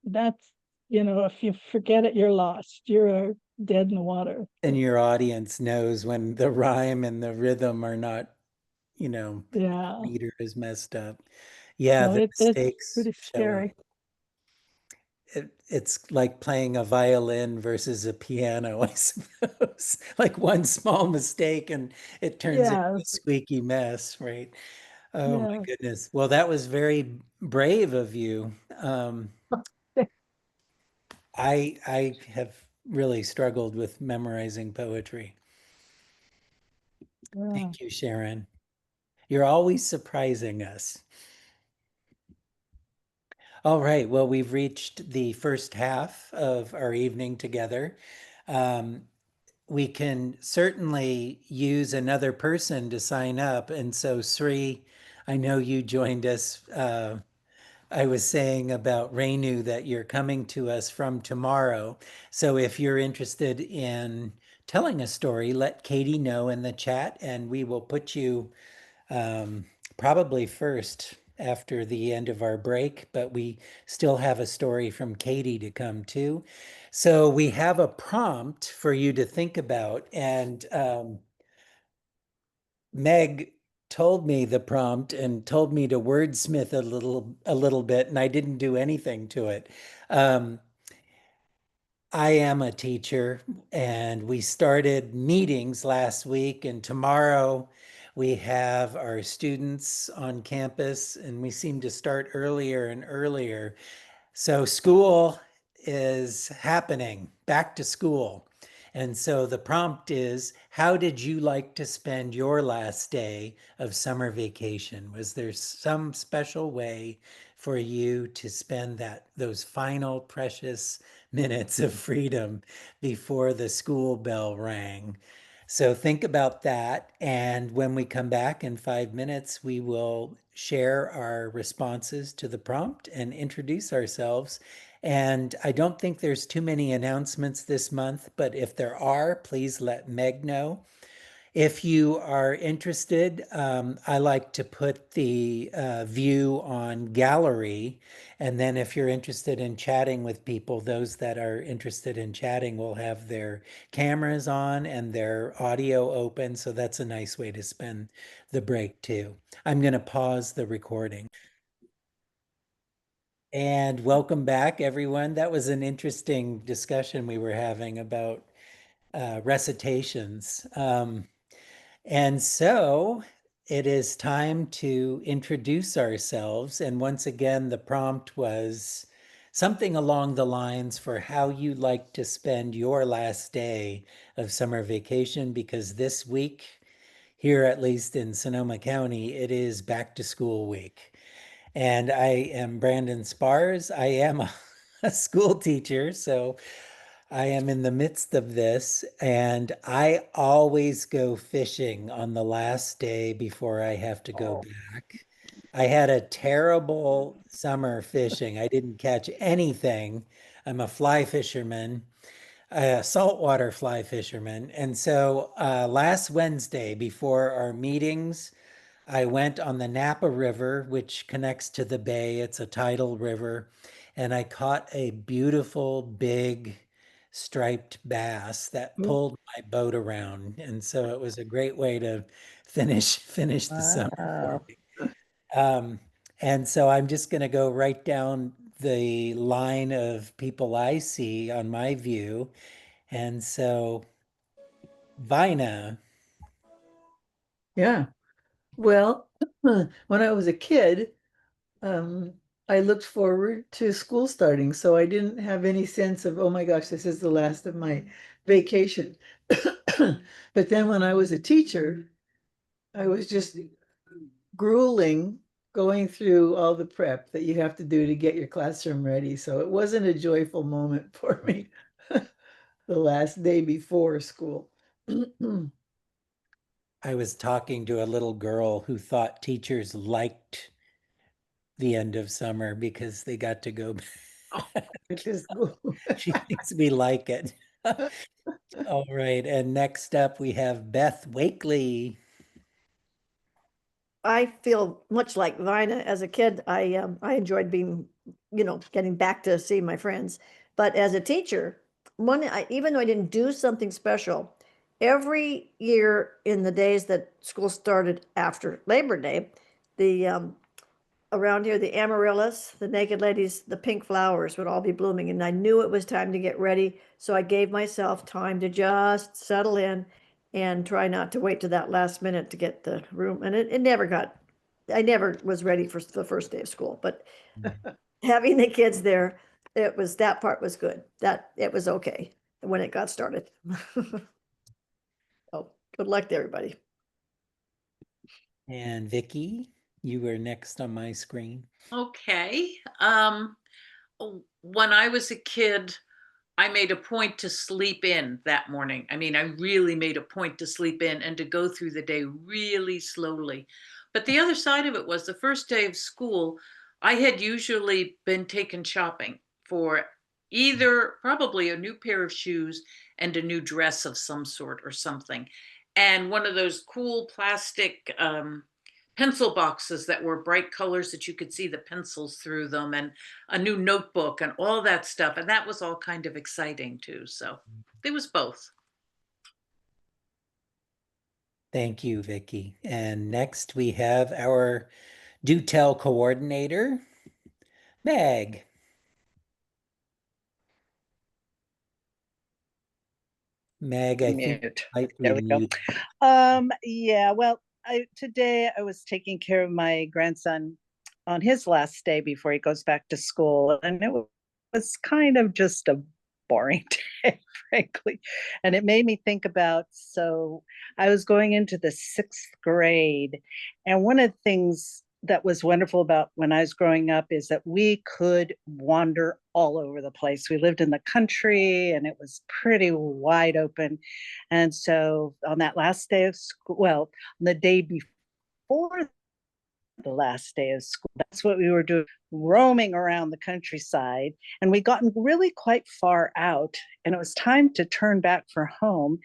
that's, if you forget it, you're lost. You're dead in the water. And your audience knows when the rhyme and the rhythm are not, Yeah. meter is messed up. Yeah, So the it's mistakes pretty show up. scary. It's like playing a violin versus a piano, I suppose. Like one small mistake and it turns into Yeah. a squeaky mess, right? Oh my Yeah. goodness. Well, that was very brave of you. Um, I have really struggled with memorizing poetry. Yeah. Thank you, Sharon. You're always surprising us. All right. Well, we've reached the first half of our evening together. Um, we can certainly use another person to sign up. And so, Sri, I know you joined us. I was saying about Renu that you're coming to us from tomorrow. So if you're interested in telling a story, let Katie know in the chat and we will put you probably first after the end of our break, but we still have a story from Katie to come too. So we have a prompt for you to think about, and Meg told me the prompt and told me to wordsmith a little bit, and I didn't do anything to it. Um, I am a teacher, and we started meetings last week, and tomorrow We have our students on campus, and we seem to start earlier and earlier. So school is happening, back to school. And so the prompt is, how did you like to spend your last day of summer vacation? Was there some special way for you to spend those final precious minutes of freedom before the school bell rang? So think about that. And when we come back in 5 minutes, we will share our responses to the prompt and introduce ourselves. And I don't think there's too many announcements this month, but if there are, please let Meg know. If you are interested, I like to put the view on gallery. And then if you're interested in chatting with people, those that are interested in chatting will have their cameras on and their audio open. So that's a nice way to spend the break too. I'm going to pause the recording. And welcome back, everyone. That was an interesting discussion we were having about recitations. And so it is time to introduce ourselves. And once again, the prompt was something along the lines for how you like to spend your last day of summer vacation, because this week, here at least in Sonoma County, it is back to school week. And I am Brandon Spars. I am a school teacher, so I am in the midst of this, and I always go fishing on the last day before I have to go back. I had a terrible summer fishing. I didn't catch anything. I'm a fly fisherman, a saltwater fly fisherman. And so last Wednesday, before our meetings, I went on the Napa River, which connects to the bay. It's a tidal river. And I caught a beautiful, big, striped bass that pulled my boat around. And so it was a great way to finish the summer for Wow. me. Um, and so I'm just going to go right down the line of people I see on my view. And so, Vina, Yeah. Well, when I was a kid, um, I looked forward to school starting, so I didn't have any sense of, oh my gosh, this is the last of my vacation. But then when I was a teacher, I was just grueling going through all the prep that you have to do to get your classroom ready. So it wasn't a joyful moment for me the last day before school. I was talking to a little girl who thought teachers liked the end of summer because they got to go. To school. She thinks we like it. All right. And next up, we have Beth Wakely. I feel much like Vina. As a kid, I enjoyed being, getting back to see my friends. But as a teacher, even though I didn't do something special, every year in the days that school started after Labor Day, the around here, the amaryllis, the naked ladies, the pink flowers would all be blooming, and I knew it was time to get ready. So I gave myself time to just settle in and try not to wait to that last minute to get the room. And it never got, I never was ready for the first day of school, but having the kids there, that part was good. That it was okay when it got started. So good luck to everybody. And Vicky, you were next on my screen. Okay. When I was a kid, I made a point to sleep in that morning. I mean, I really made a point to sleep in and to go through the day really slowly. But the other side of it was the first day of school, I had usually been taken shopping for either probably a new pair of shoes and a new dress of some sort or something. And one of those cool plastic pencil boxes that were bright colors that you could see the pencils through them, and a new notebook and all that stuff. And that was all kind of exciting too. So it was both. Thank you, Vicky. And next we have our Do Tell coordinator, Meg. Meg, I think Mute. you might be There we go. muted. Yeah, well, today I was taking care of my grandson on his last day before he goes back to school, and it was kind of just a boring day, frankly. And it made me think about, so I was going into the 6th grade, and one of the things that was wonderful about when I was growing up is that we could wander all over the place. We lived in the country and it was pretty wide open. And so on that last day of school, well, on the day before the last day of school, that's what we were doing, roaming around the countryside. And we'd gotten really quite far out, and it was time to turn back for home.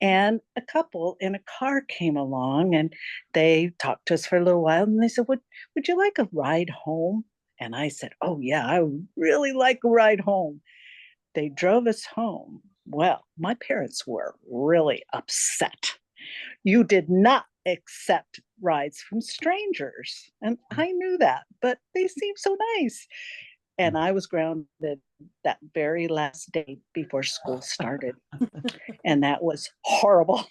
And a couple in a car came along and they talked to us for a little while, and they said, would you like a ride home? And I said, oh yeah, I would really like a ride home. They drove us home. Well, my parents were really upset. You did not accept rides from strangers. And I knew that, but they seemed so nice. And I was grounded that very last day before school started. And that was horrible.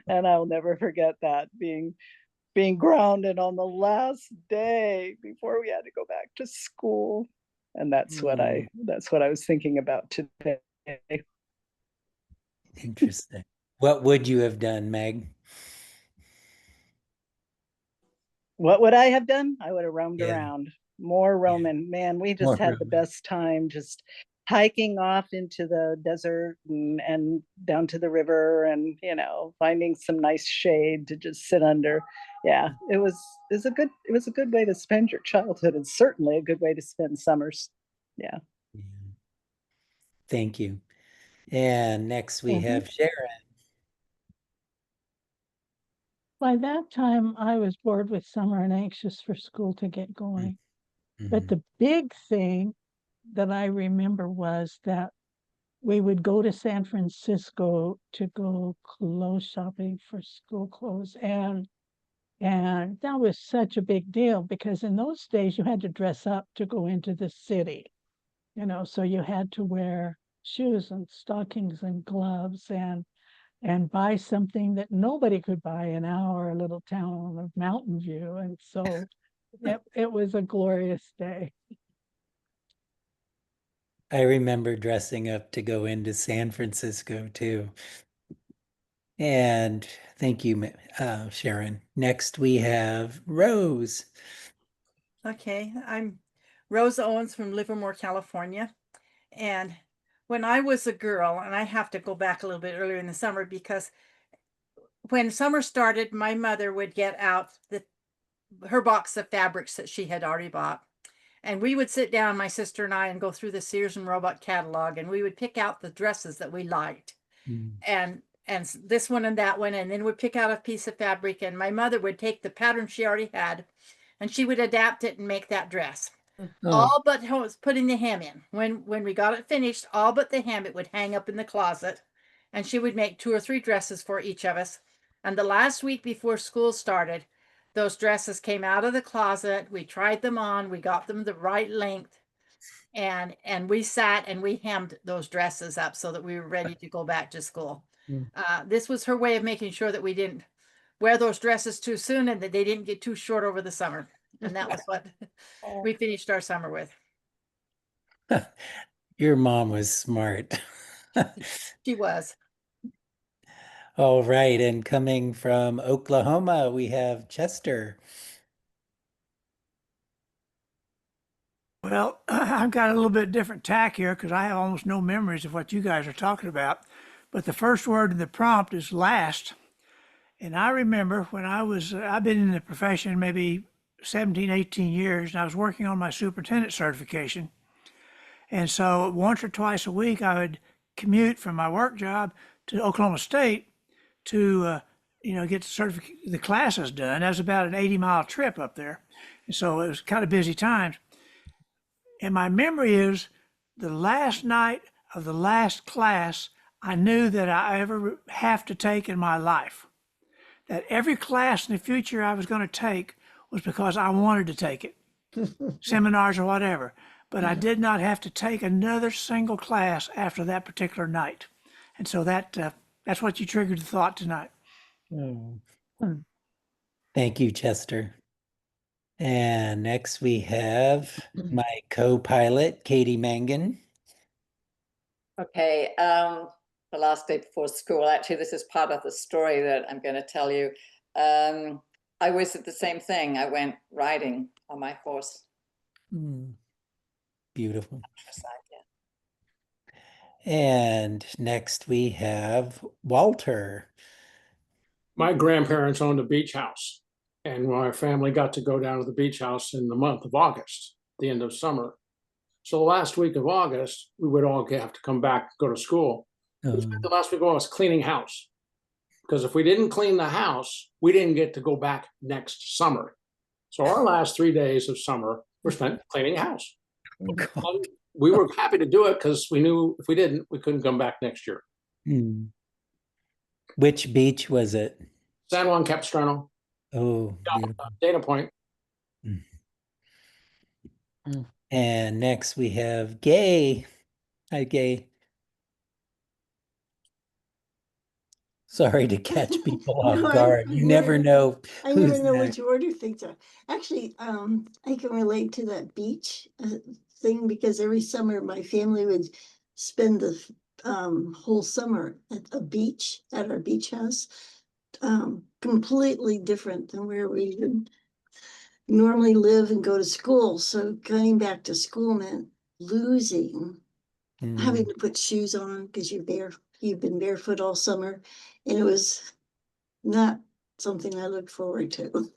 And I'll never forget that, being grounded on the last day before we had to go back to school. And that's what I was thinking about today. Interesting. What would you have done, Meg? What would I have done? I would have roamed Yeah. around. More roaming. Man, we just More had the roaming. best time just hiking off into the desert and down to the river, and finding some nice shade to just sit under. Yeah, it was a good way to spend your childhood, and certainly a good way to spend summers. Yeah. Yeah. Thank you. And next we have Sharon. By that time, I was bored with summer and anxious for school to get going. But Mhm. the big thing that I remember was that we would go to San Francisco to go clothes shopping for school clothes. And that was such a big deal because in those days you had to dress up to go into the city, so you had to wear shoes and stockings and gloves and buy something that nobody could buy in our little town of Mountain View. And so it was a glorious day. I remember dressing up to go into San Francisco too. And thank you, Sharon. Next we have Rose. Okay, I'm Rose Owens from Livermore, California. And when I was a girl, and I have to go back a little bit earlier in the summer because when summer started, my mother would get out her box of fabrics that she had already bought. And we would sit down, my sister and I, and go through the Sears and Roebuck catalog, and we would pick out the dresses that we liked. And this one and that one, and then we'd pick out a piece of fabric, and my mother would take the pattern she already had and she would adapt it and make that dress. All but putting the hem in. When we got it finished, all but the hem, it would hang up in the closet, and she would make 2 or 3 dresses for each of us. And the last week before school started, those dresses came out of the closet. We tried them on. We got them the right length, and we sat and we hemmed those dresses up so that we were ready to go back to school. This was her way of making sure that we didn't wear those dresses too soon and that they didn't get too short over the summer. And that was what we finished our summer with. Your mom was smart. She was. All right. And coming from Oklahoma, we have Chester. Well, I've got a little bit different tack here because I have almost no memories of what you guys are talking about. But the first word in the prompt is last. And I remember when I've been in the profession maybe 17, 18 years, and I was working on my superintendent certification. And so once or twice a week, I would commute from my work job to Oklahoma State to, get the classes done. That was about an 80-mile trip up there. And so it was kind of busy times. And my memory is the last night of the last class I knew that I ever have to take in my life. That every class in the future I was going to take was because I wanted to take it, seminars or whatever. But I did not have to take another single class after that particular night. And so that's what you triggered the thought tonight. Thank you, Chester. And next we have my co-pilot, Katie Mangan. Okay, the last day before school, actually, this is part of the story that I'm going to tell you. I was at the same thing. I went riding on my horse. Beautiful. Yeah. And next we have Walter. My grandparents owned a beach house, and my family got to go down to the beach house in the month of August, the end of summer. So the last week of August, we would all have to come back, go to school. We spent the last week of August cleaning house, because if we didn't clean the house, we didn't get to go back next summer. So our last 3 days of summer were spent cleaning house. And we were happy to do it because we knew if we didn't, we couldn't come back next year. Which beach was it? San Juan Capistrano. Oh, beautiful. Dana Point. And next we have Gay. Hi, Gay. Sorry to catch people off No, guard. You never know I who's never know next. which order things are. Actually, I can relate to that beach thing because every summer my family would spend the whole summer at a beach, at our beach house. Completely different than where we would normally live and go to school. So going back to school meant losing, having to put shoes on because you've been barefoot all summer. And it was not something I look forward to.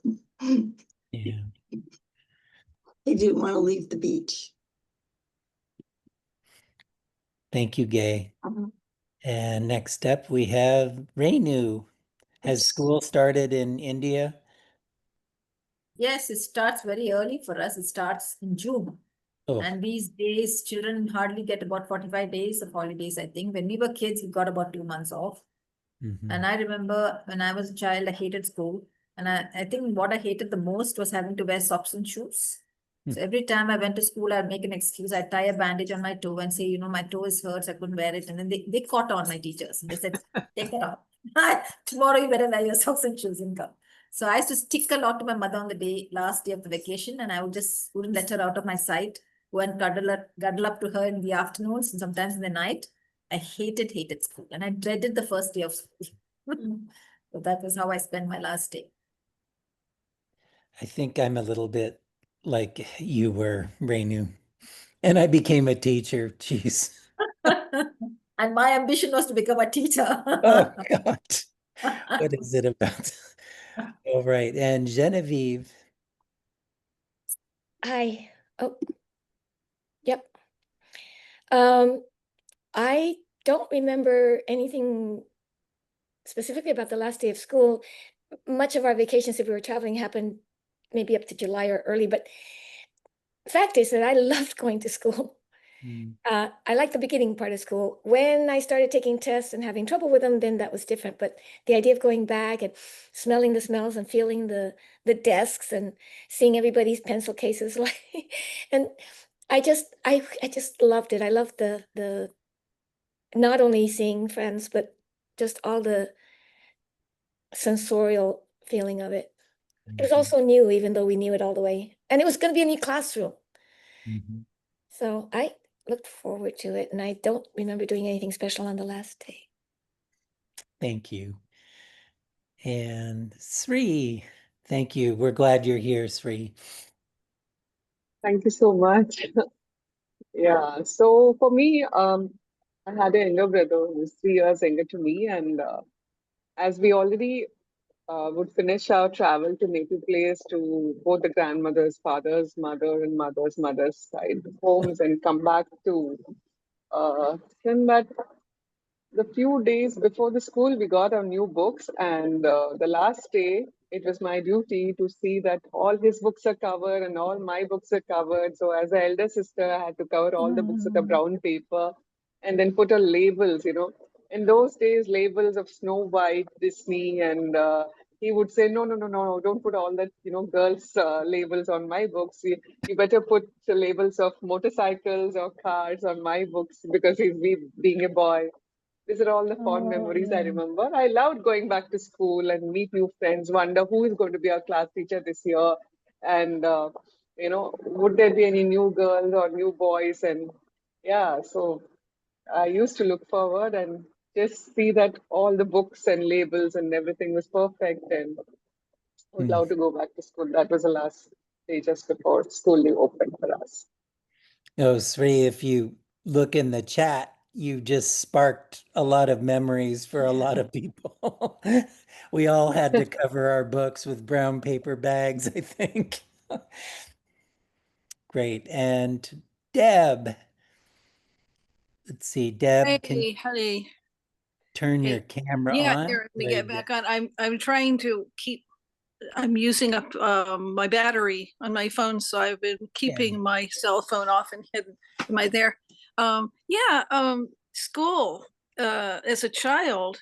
Yeah. I didn't want to leave the beach. Thank you, Gay. Uh-huh. And next up we have Renu. Has Yes. school started in India? Yes, it starts very early for us. It starts in June. Oh, And these days, children hardly get about 45 days of holidays, I think. When we were kids, we got about 2 months off. And I remember when I was a child, I hated school. And I think what I hated the most was having to wear socks and shoes. So every time I went to school, I'd make an excuse. I'd tie a bandage on my toe and say, you know, my toe is hurt, so I couldn't wear it. And then they caught on, my teachers. And they said, take it off. Tomorrow you better wear your socks and shoes and come. So I used to stick a lot to my mother on the last day of the vacation, and I wouldn't let her out of my sight. Go and cuddle up to her in the afternoons and sometimes in the night. I hated school, and I dreaded the first day of school. So that was how I spent my last day. I think I'm a little bit like you were, Renu. And I became a teacher. Jeez. And my ambition was to become a teacher. Oh, God. What is it about? All right. And Genevieve. Hi. Oh, yep. I don't remember anything specifically about the last day of school. Much of our vacations, if we were traveling, happened maybe up to July or early. But the fact is that I loved going to school. I liked the beginning part of school. When I started taking tests and having trouble with them, then that was different. But the idea of going back and smelling the smells and feeling the desks and seeing everybody's pencil cases, like, and I just loved it. I loved the not only seeing friends, but just all the sensorial feeling of it. It was also new, even though we knew it all the way. And it was going to be a new classroom. So I looked forward to it, and I don't remember doing anything special on the last day. Thank you. And Sri, thank you. We're glad you're here, Sri. Thank you so much. Yeah, so for me, I had a younger brother who was 3 years younger to me, and as we already would finish our travel to native place to both the grandmother's father's mother and mother's mother's side homes and come back to then that the few days before the school, we got our new books, and the last day, it was my duty to see that all his books are covered and all my books are covered. So, as an elder sister, I had to cover all the books with a brown paper and then put on labels. In those days, labels of Snow White, Disney, and he would say, no, no, no, no, don't put all that, girls' labels on my books. You better put the labels of motorcycles or cars on my books because he's being a boy. These are all the fond memories I remember. I loved going back to school and meet new friends, wonder who is going to be our class teacher this year. And, would there be any new girls or new boys? And yeah, so I used to look forward and just see that all the books and labels and everything was perfect and would Hmm. love to go back to school. That was the last day just before schooling opened for us. Oh, Sri, if you look in the chat, you just sparked a lot of memories for a lot of people. We all had to cover our books with brown paper bags, I think. Great. And Deb, let's see, Deb, can Hey, honey. turn your Hey. camera Yeah, on. here, let me There get you go. back on. I'm trying to keep, I'm using up my battery on my phone, so I've been keeping my cell phone off and hidden. Am I there? School. As a child,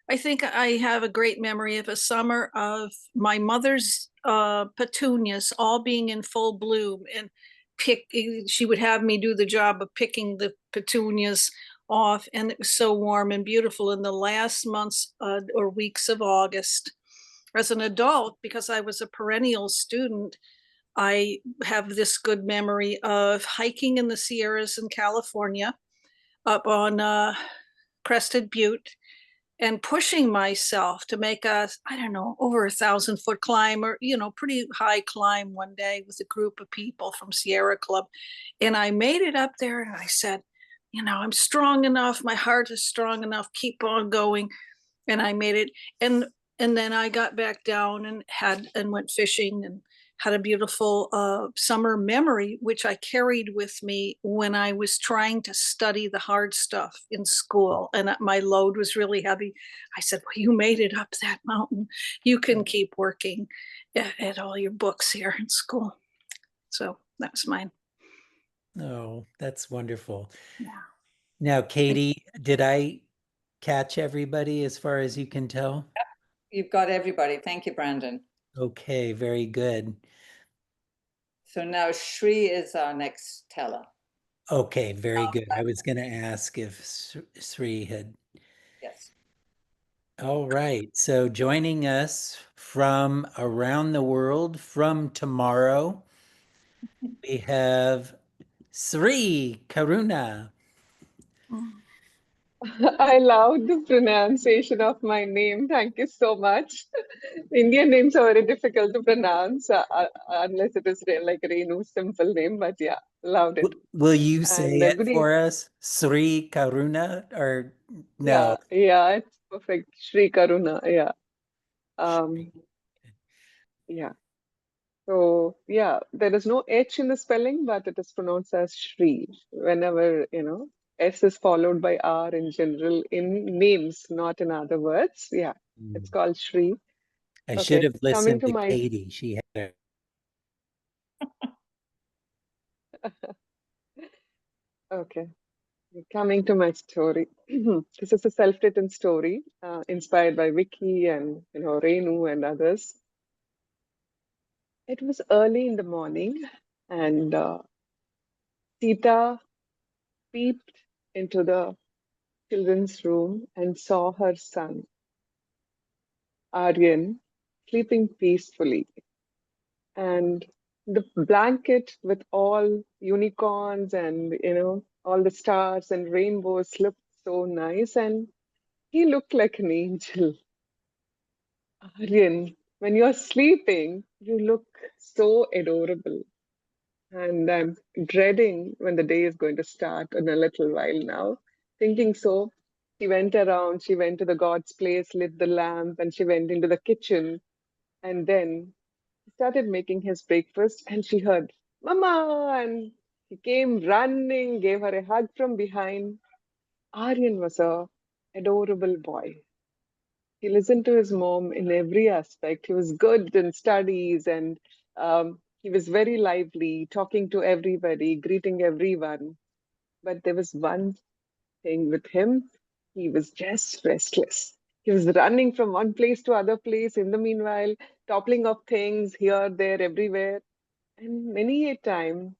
I think I have a great memory of a summer of my mother's petunias all being in full bloom, and she would have me do the job of picking the petunias off, and it was so warm and beautiful in the last months or weeks of August. As an adult, because I was a perennial student, I have this good memory of hiking in the Sierras in California up on Crested Butte and pushing myself to make I don't know, over 1,000-foot climb, or, pretty high climb one day with a group of people from Sierra Club. And I made it up there and I said, I'm strong enough. My heart is strong enough. Keep on going. And I made it. And then I got back down and went fishing and had a beautiful summer memory, which I carried with me when I was trying to study the hard stuff in school. And my load was really heavy. I said, well, you made it up that mountain. You can keep working at all your books here in school. So that was mine. Oh, that's wonderful. Yeah. Now, Katie, did I catch everybody as far as you can tell? You've got everybody. Thank you, Brandon. Okay, very good. So now Shri is our next teller. Okay, very good. I was going to ask if Sri had. Yes. All right. So joining us from around the world from tomorrow, we have Sri Karuna. I love the pronunciation of my name. Thank you so much. Indian names are very difficult to pronounce unless it is like Renu's simple name. But yeah, loved it. Will you And say it good for us? Sri Karuna or no? yeah, it's perfect. Shri Karuna. Yeah. Um, yeah. So yeah, there is no H in the spelling, but it is pronounced as Shri. Whenever, S is followed by R in general in names, not in other words. Yeah, it's called Shri. I should Okay, have coming listened to to my Katie. She had okay, coming to my story. This is a self-written story, inspired by Vicky and Renu and others. It was early in the morning, and Sita peeped into the children's room and saw her son, Aryan, sleeping peacefully. And the blanket with all unicorns and, all the stars and rainbows looked so nice. And he looked like an angel. Aryan, when you're sleeping, you look so adorable. And I'm dreading when the day is going to start in a little while now. Thinking so, she went around, she went to the God's place, lit the lamp, and she went into the kitchen. And then he started making his breakfast, and she heard, Mama! And he came running, gave her a hug from behind. Aryan was a adorable boy. He listened to his mom in every aspect. He was good in studies and he was very lively, talking to everybody, greeting everyone. But there was one thing with him, he was just restless. He was running from one place to other place in the meanwhile, toppling of things here, there, everywhere. And many a time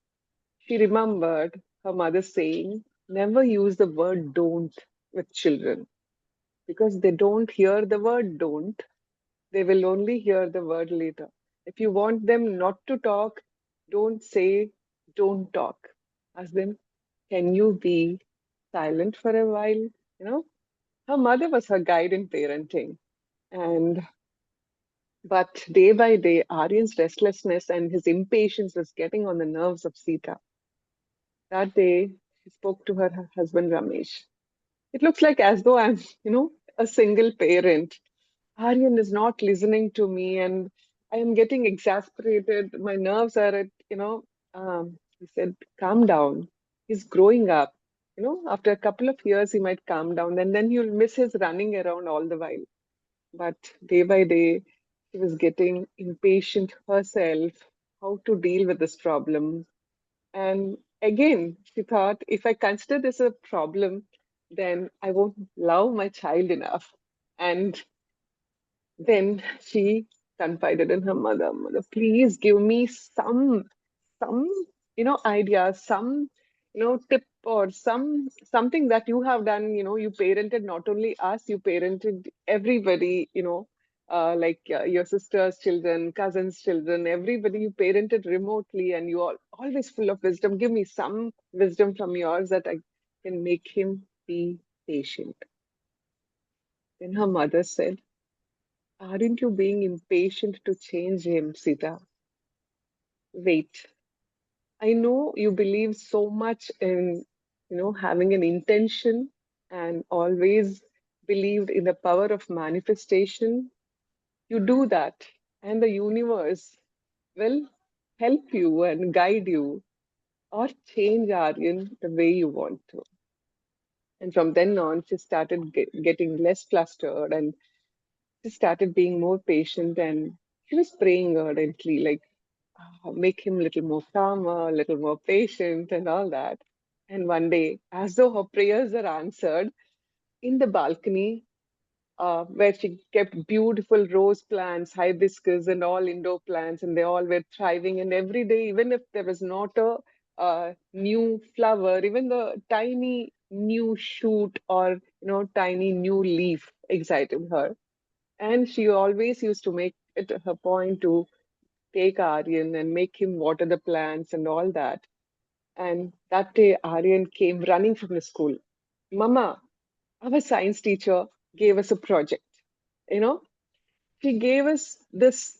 she remembered her mother saying, never use the word don't with children because they don't hear the word don't. They will only hear the word later. If you want them not to talk, don't say, don't talk. Ask them, can you be silent for a while? You know, her mother was her guide in parenting. And but day by day, Aryan's restlessness and his impatience was getting on the nerves of Sita. That day, she spoke to her husband Ramesh. It looks like as though I'm, a single parent. Aryan is not listening to me and I am getting exasperated. My nerves are at, he said, calm down. He's growing up. After a couple of years, he might calm down and then you'll miss his running around all the while. But day by day, she was getting impatient herself, how to deal with this problem. And again, she thought, if I consider this a problem, then I won't love my child enough. And then she confided in her mother, mother, please give me some, idea, some, tip or something that you have done. You parented not only us, you parented everybody, like your sister's children, cousins' children, everybody you parented remotely, and you are always full of wisdom. Give me some wisdom from yours that I can make him be patient. Then her mother said, aren't you being impatient to change him, Sita? Wait. I know you believe so much in, having an intention and always believed in the power of manifestation. You do that, and the universe will help you and guide you or change Aryan the way you want to. And from then on, she started getting less flustered and she started being more patient and she was praying ardently, like make him a little more calmer, a little more patient, and all that. And one day, as though her prayers are answered, in the balcony, where she kept beautiful rose plants, hibiscus, and all indoor plants, and they all were thriving. And every day, even if there was not a new flower, even the tiny new shoot or tiny new leaf excited her. And she always used to make it her point to take Aryan and make him water the plants and all that. And that day, Aryan came running from the school. Mama, our science teacher gave us a project. You know, she gave us this,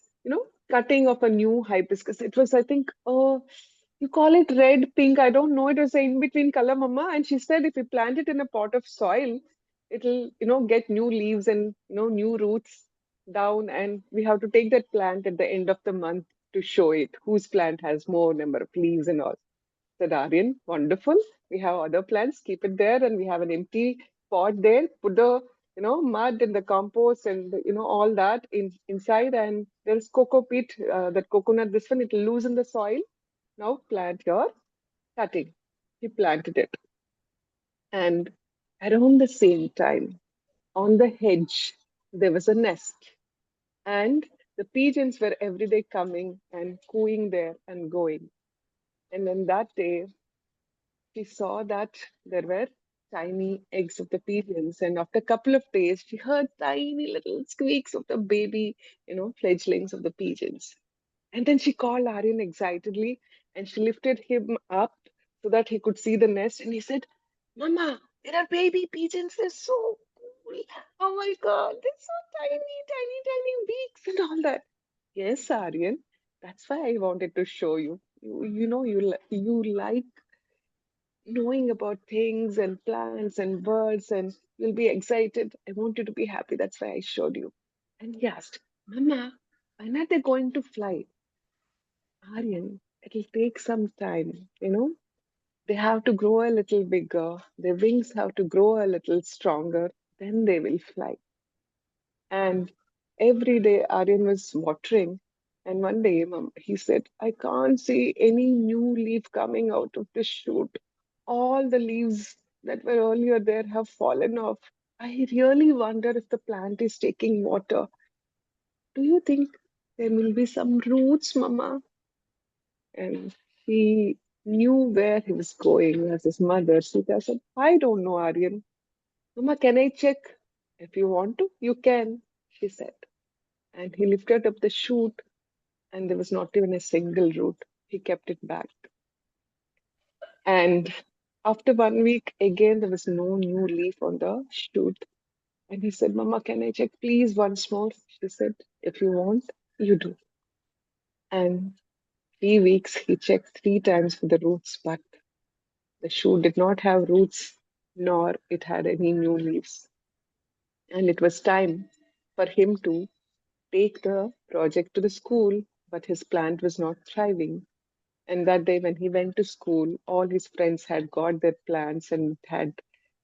cutting of a new hibiscus. It was, I think, you call it red, pink. I don't know. It was an in-between color, Mama. And she said if we plant it in a pot of soil, it'll, get new leaves and, new roots down. And we have to take that plant at the end of the month to show it whose plant has more number of leaves and all. Said Aryan, wonderful. We have other plants, keep it there, and we have an empty pot there. Put the mud and the compost and all that inside, and there's cocoa peat, that coconut. This one it will loosen the soil. Now plant your cutting. He planted it, and around the same time, on the hedge, there was a nest, and the pigeons were every day coming and cooing there and going. And then that day, she saw that there were tiny eggs of the pigeons. And after a couple of days, she heard tiny little squeaks of the baby, fledglings of the pigeons. And then she called Aryan excitedly and she lifted him up so that he could see the nest. And he said, Mama, there are baby pigeons. They're so cool. Oh my God, they're so tiny, tiny, tiny beaks and all that. Yes, Aryan, that's why I wanted to show you. You like knowing about things and plants and birds, and you'll be excited. I want you to be happy. That's why I showed you. And he asked, Mama, when are they going to fly? Aryan, it'll take some time, They have to grow a little bigger. Their wings have to grow a little stronger. Then they will fly. And every day Aryan was watering. And one day he said, I can't see any new leaf coming out of the shoot. All the leaves that were earlier there have fallen off. I really wonder if the plant is taking water. Do you think there will be some roots, Mama? And he knew where he was going as his mother. Sita said, I don't know, Aryan. Mama, can I check? If you want to, you can, she said. And he lifted up the chute, and there was not even a single root. He kept it back. And after 1 week, again, there was no new leaf on the shoot. And he said, Mama, can I check please once more? She said, if you want, you do. And 3 weeks, he checked 3 times for the roots, but the shoot did not have roots, nor it had any new leaves. And it was time for him to take the project to the school, but his plant was not thriving. And that day, when he went to school, all his friends had got their plants and had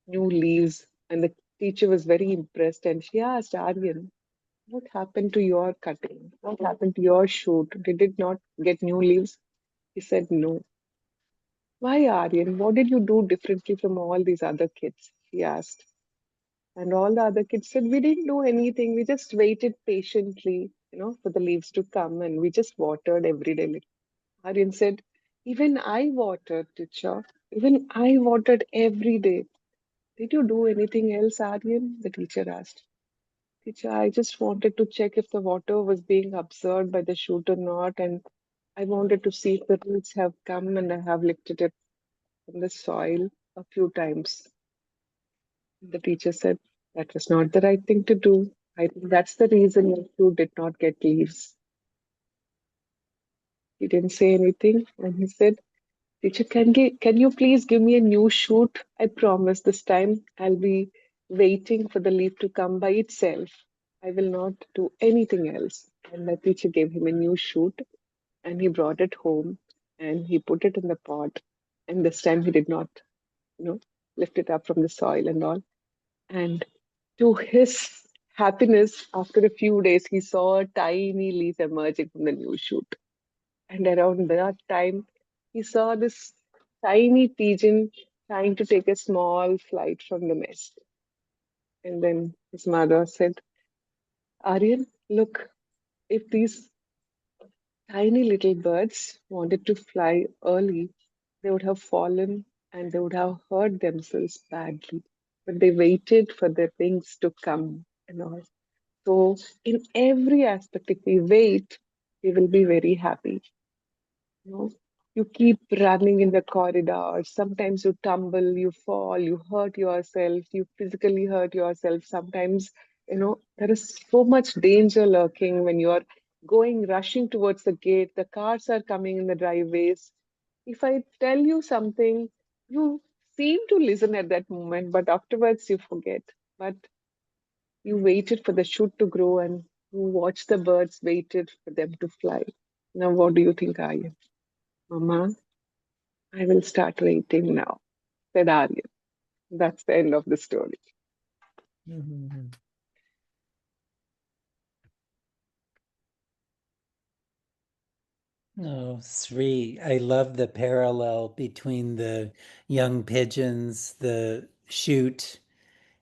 new leaves. And the teacher was very impressed. And she asked Aryan, what happened to your cutting? What happened to your shoot? Did it not get new leaves? He said, no. Why, Aryan? What did you do differently from all these other kids? He asked. And all the other kids said, we didn't do anything. We just waited patiently, for the leaves to come, and we just watered every day. Aryan said, even I watered, teacher. Even I watered every day. Did you do anything else, Aryan? The teacher asked. Teacher, I just wanted to check if the water was being absorbed by the shoot or not, and I wanted to see if the roots have come, and I have lifted it from the soil a few times. The teacher said, that was not the right thing to do. I think that's the reason your fruit did not get leaves. He didn't say anything, and he said, Teacher, can you please give me a new shoot? I promise this time I'll be waiting for the leaf to come by itself. I will not do anything else. And the teacher gave him a new shoot, and he brought it home and he put it in the pot. And this time he did not, lift it up from the soil and all. And to his happiness, after a few days, he saw a tiny leaf emerging from the new shoot. And around that time, he saw this tiny pigeon trying to take a small flight from the nest. And then his mother said, Aryan, look, if these tiny little birds wanted to fly early, they would have fallen and they would have hurt themselves badly. But they waited for their wings to come and all. So, in every aspect, if we wait, we will be very happy. You keep running in the corridor. Sometimes you tumble, you fall, you hurt yourself, you physically hurt yourself. Sometimes, there is so much danger lurking when you're rushing towards the gate. The cars are coming in the driveways. If I tell you something, you seem to listen at that moment, but afterwards you forget. But you waited for the shoot to grow and you watched the birds, waited for them to fly. Now, what do you think, Aryan? Mama, I will start waiting now, said Aryan. That's the end of the story. Mhm. Oh, Sri, I love the parallel between the young pigeons, the shoot,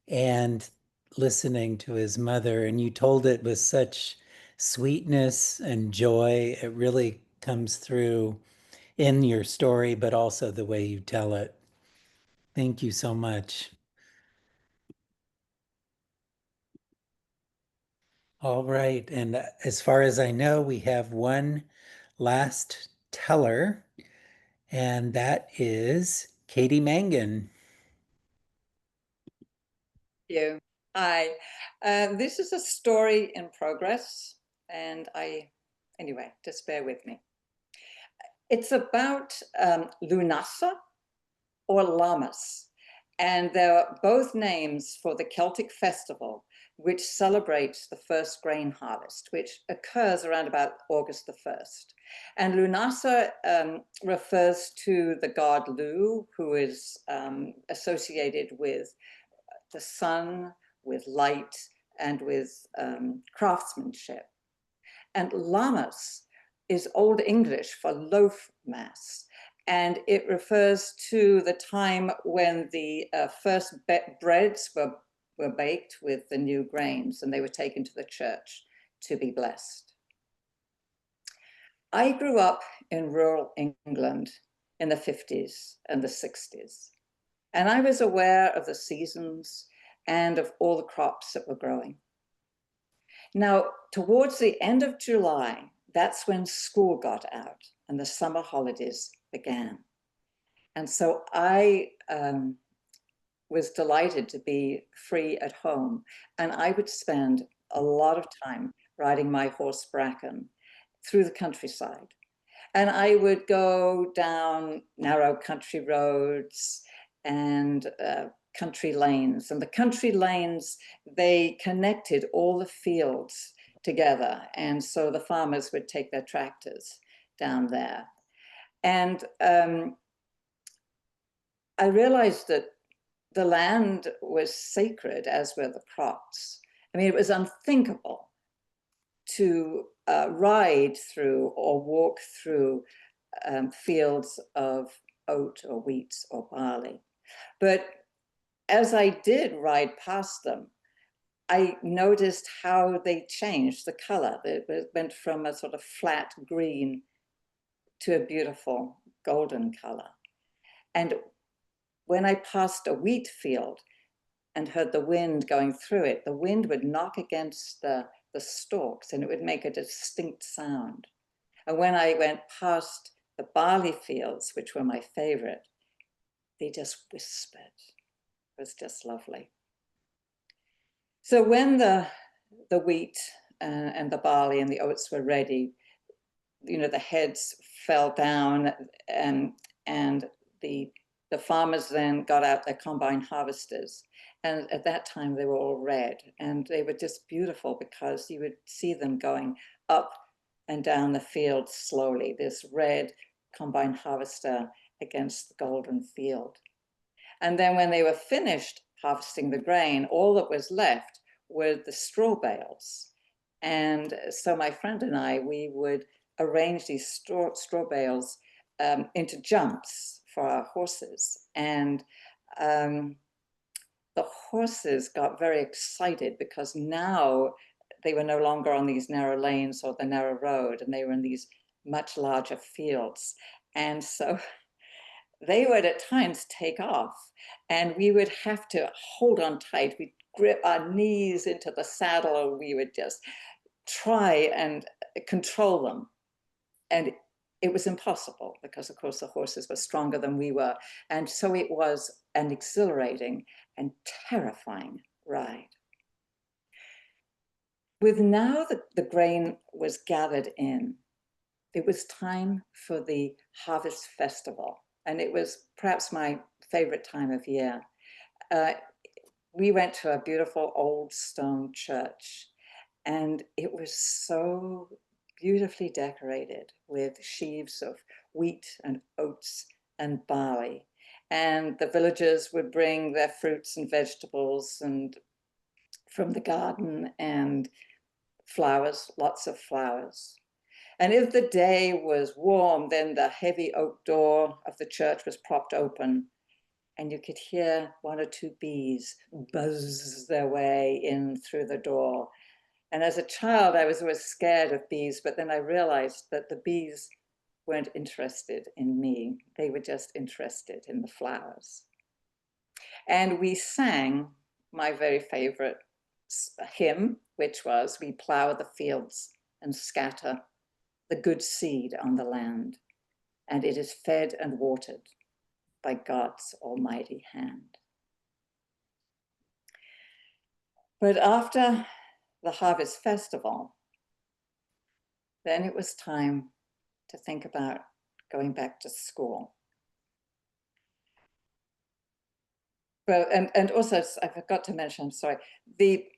and listening to his mother. And you told it with such sweetness and joy. It really comes through in your story, but also the way you tell it. Thank you so much. All right. And as far as I know, we have one last teller, and that is Katie Mangan. You. Hi. This is a story in progress, and anyway, just bear with me. It's about Lunasa or Lammas, and they're both names for the Celtic festival which celebrates the first grain harvest, which occurs around about August the 1st. And Lunasa refers to the god Lu, who is associated with the sun, with light, and with craftsmanship. And Lammas is Old English for loaf mass. And it refers to the time when the first breads were baked with the new grains and they were taken to the church to be blessed. I grew up in rural England in the 50s and the 60s. And I was aware of the seasons and of all the crops that were growing. Now, towards the end of July, that's when school got out and the summer holidays began. And so I was delighted to be free at home. And I would spend a lot of time riding my horse Bracken through the countryside. And I would go down narrow country roads and country lanes. And the country lanes, they connected all the fields together. And so the farmers would take their tractors down there. And I realized that the land was sacred, as were the crops. I mean, it was unthinkable to ride through or walk through fields of oat or wheat or barley. But as I did ride past them, I noticed how they changed the color. It went from a sort of flat green to a beautiful golden color. And when I passed a wheat field and heard the wind going through it, the wind would knock against the stalks and it would make a distinct sound. And when I went past the barley fields, which were my favorite, they just whispered. It was just lovely. So when the wheat and the barley and the oats were ready, you know, the heads fell down and the farmers then got out their combine harvesters. And at that time they were all red and they were just beautiful because you would see them going up and down the field slowly, this red combine harvester against the golden field. And then when they were finished harvesting the grain, all that was left were the straw bales. And so my friend and I, we would arrange these straw bales into jumps for our horses. And the horses got very excited because now they were no longer on these narrow lanes or the narrow road, and they were in these much larger fields. And so they would at times take off and we would have to hold on tight. We'd grip our knees into the saddle or we would just try and control them. And it was impossible because of course the horses were stronger than we were. And so it was an exhilarating and terrifying ride. With now the grain was gathered in, it was time for the harvest festival. And it was perhaps my favorite time of year. We went to a beautiful old stone church and it was so beautifully decorated with sheaves of wheat and oats and barley. And the villagers would bring their fruits and vegetables and from the garden and flowers, lots of flowers. And if the day was warm, then the heavy oak door of the church was propped open and you could hear one or two bees buzz their way in through the door. And as a child, I was always scared of bees, but then I realized that the bees weren't interested in me. They were just interested in the flowers. And we sang my very favorite hymn, which was, "We plow the fields and scatter the good seed on the land, and it is fed and watered by God's almighty hand." But after the harvest festival, then it was time to think about going back to school. But and also I forgot to mention, I'm sorry, the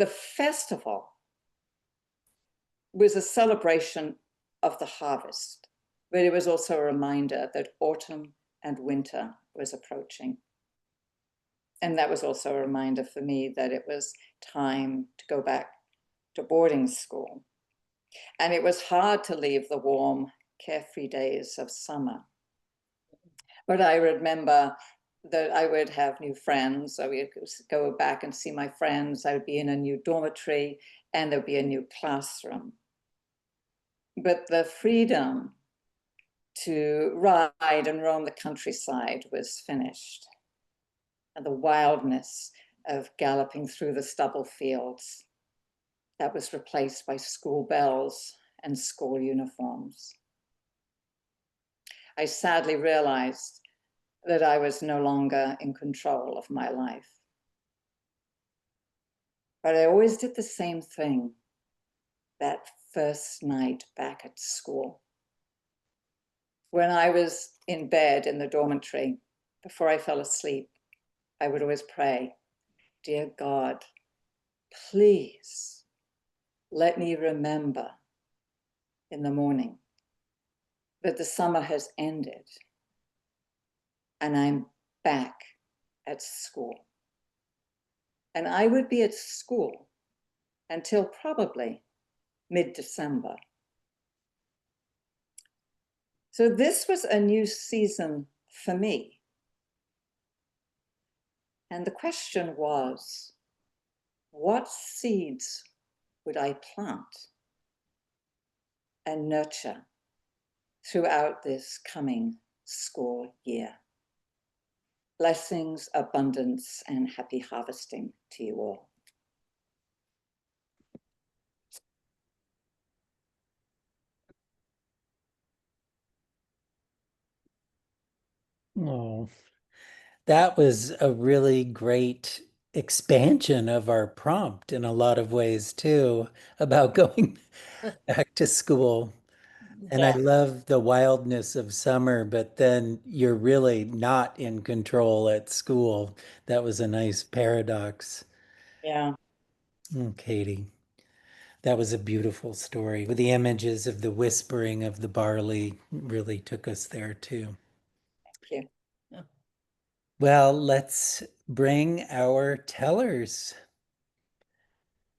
festival was a celebration of the harvest, but it was also a reminder that autumn and winter was approaching. And that was also a reminder for me that it was time to go back to boarding school. And it was hard to leave the warm, carefree days of summer. But I remember that I would have new friends. I would go back and see my friends. I would be in a new dormitory and there'd be a new classroom. But the freedom to ride and roam the countryside was finished. And the wildness of galloping through the stubble fields that was replaced by school bells and school uniforms. I sadly realized that I was no longer in control of my life. But I always did the same thing that first night back at school. When I was in bed in the dormitory, before I fell asleep, I would always pray, "Dear God, please let me remember in the morning that the summer has ended and I'm back at school." And I would be at school until probably mid-December. So this was a new season for me. And the question was, what seeds would I plant and nurture throughout this coming school year? Blessings, abundance, and happy harvesting to you all. Oh, that was a really great expansion of our prompt in a lot of ways too, about going back to school. And I Yeah. love the wildness of summer, but then you're really not in control at school. That was a nice paradox. Yeah. Katie, that was a beautiful story. With the images of the whispering of the barley really took us there too. Thank you. Well, let's bring our tellers.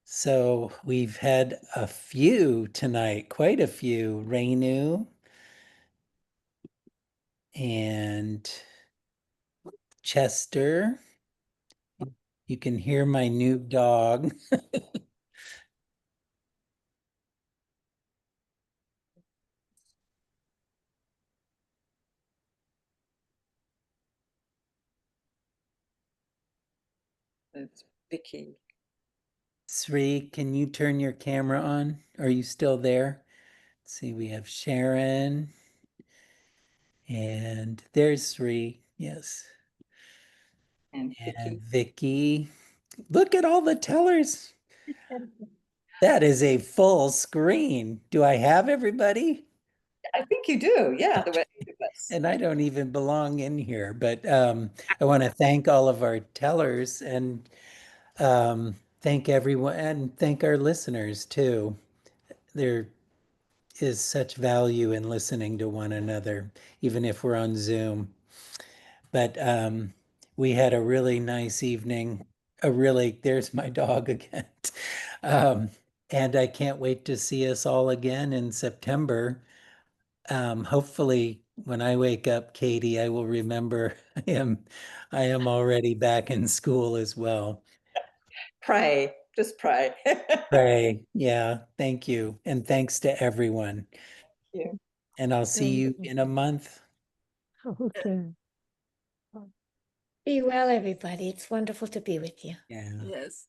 So we've had a few tonight, quite a few. Renu and Chester. You can hear my new dog. It's Vicky. Sri, can you turn your camera on? Are you still there? Let's see, we have Sharon and there's Sri. Yes. And And Vicky. Vicky. Look at all the tellers. That is a full screen. Do I have everybody? I think you do. Yeah, the way it was. And I don't even belong in here, but I want to thank all of our tellers and thank everyone and thank our listeners too. There is such value in listening to one another, even if we're on Zoom. But we had a really nice evening. There's my dog again. Um, and I can't wait to see us all again in September. Hopefully, when I wake up, Katie, I will remember I am already back in school as well. Pray, just pray. Pray. Yeah, thank you. And thanks to everyone. Yeah. And I'll see Thank you you. in a month. Okay. Be well, everybody. It's wonderful to be with you. Yeah. Yes.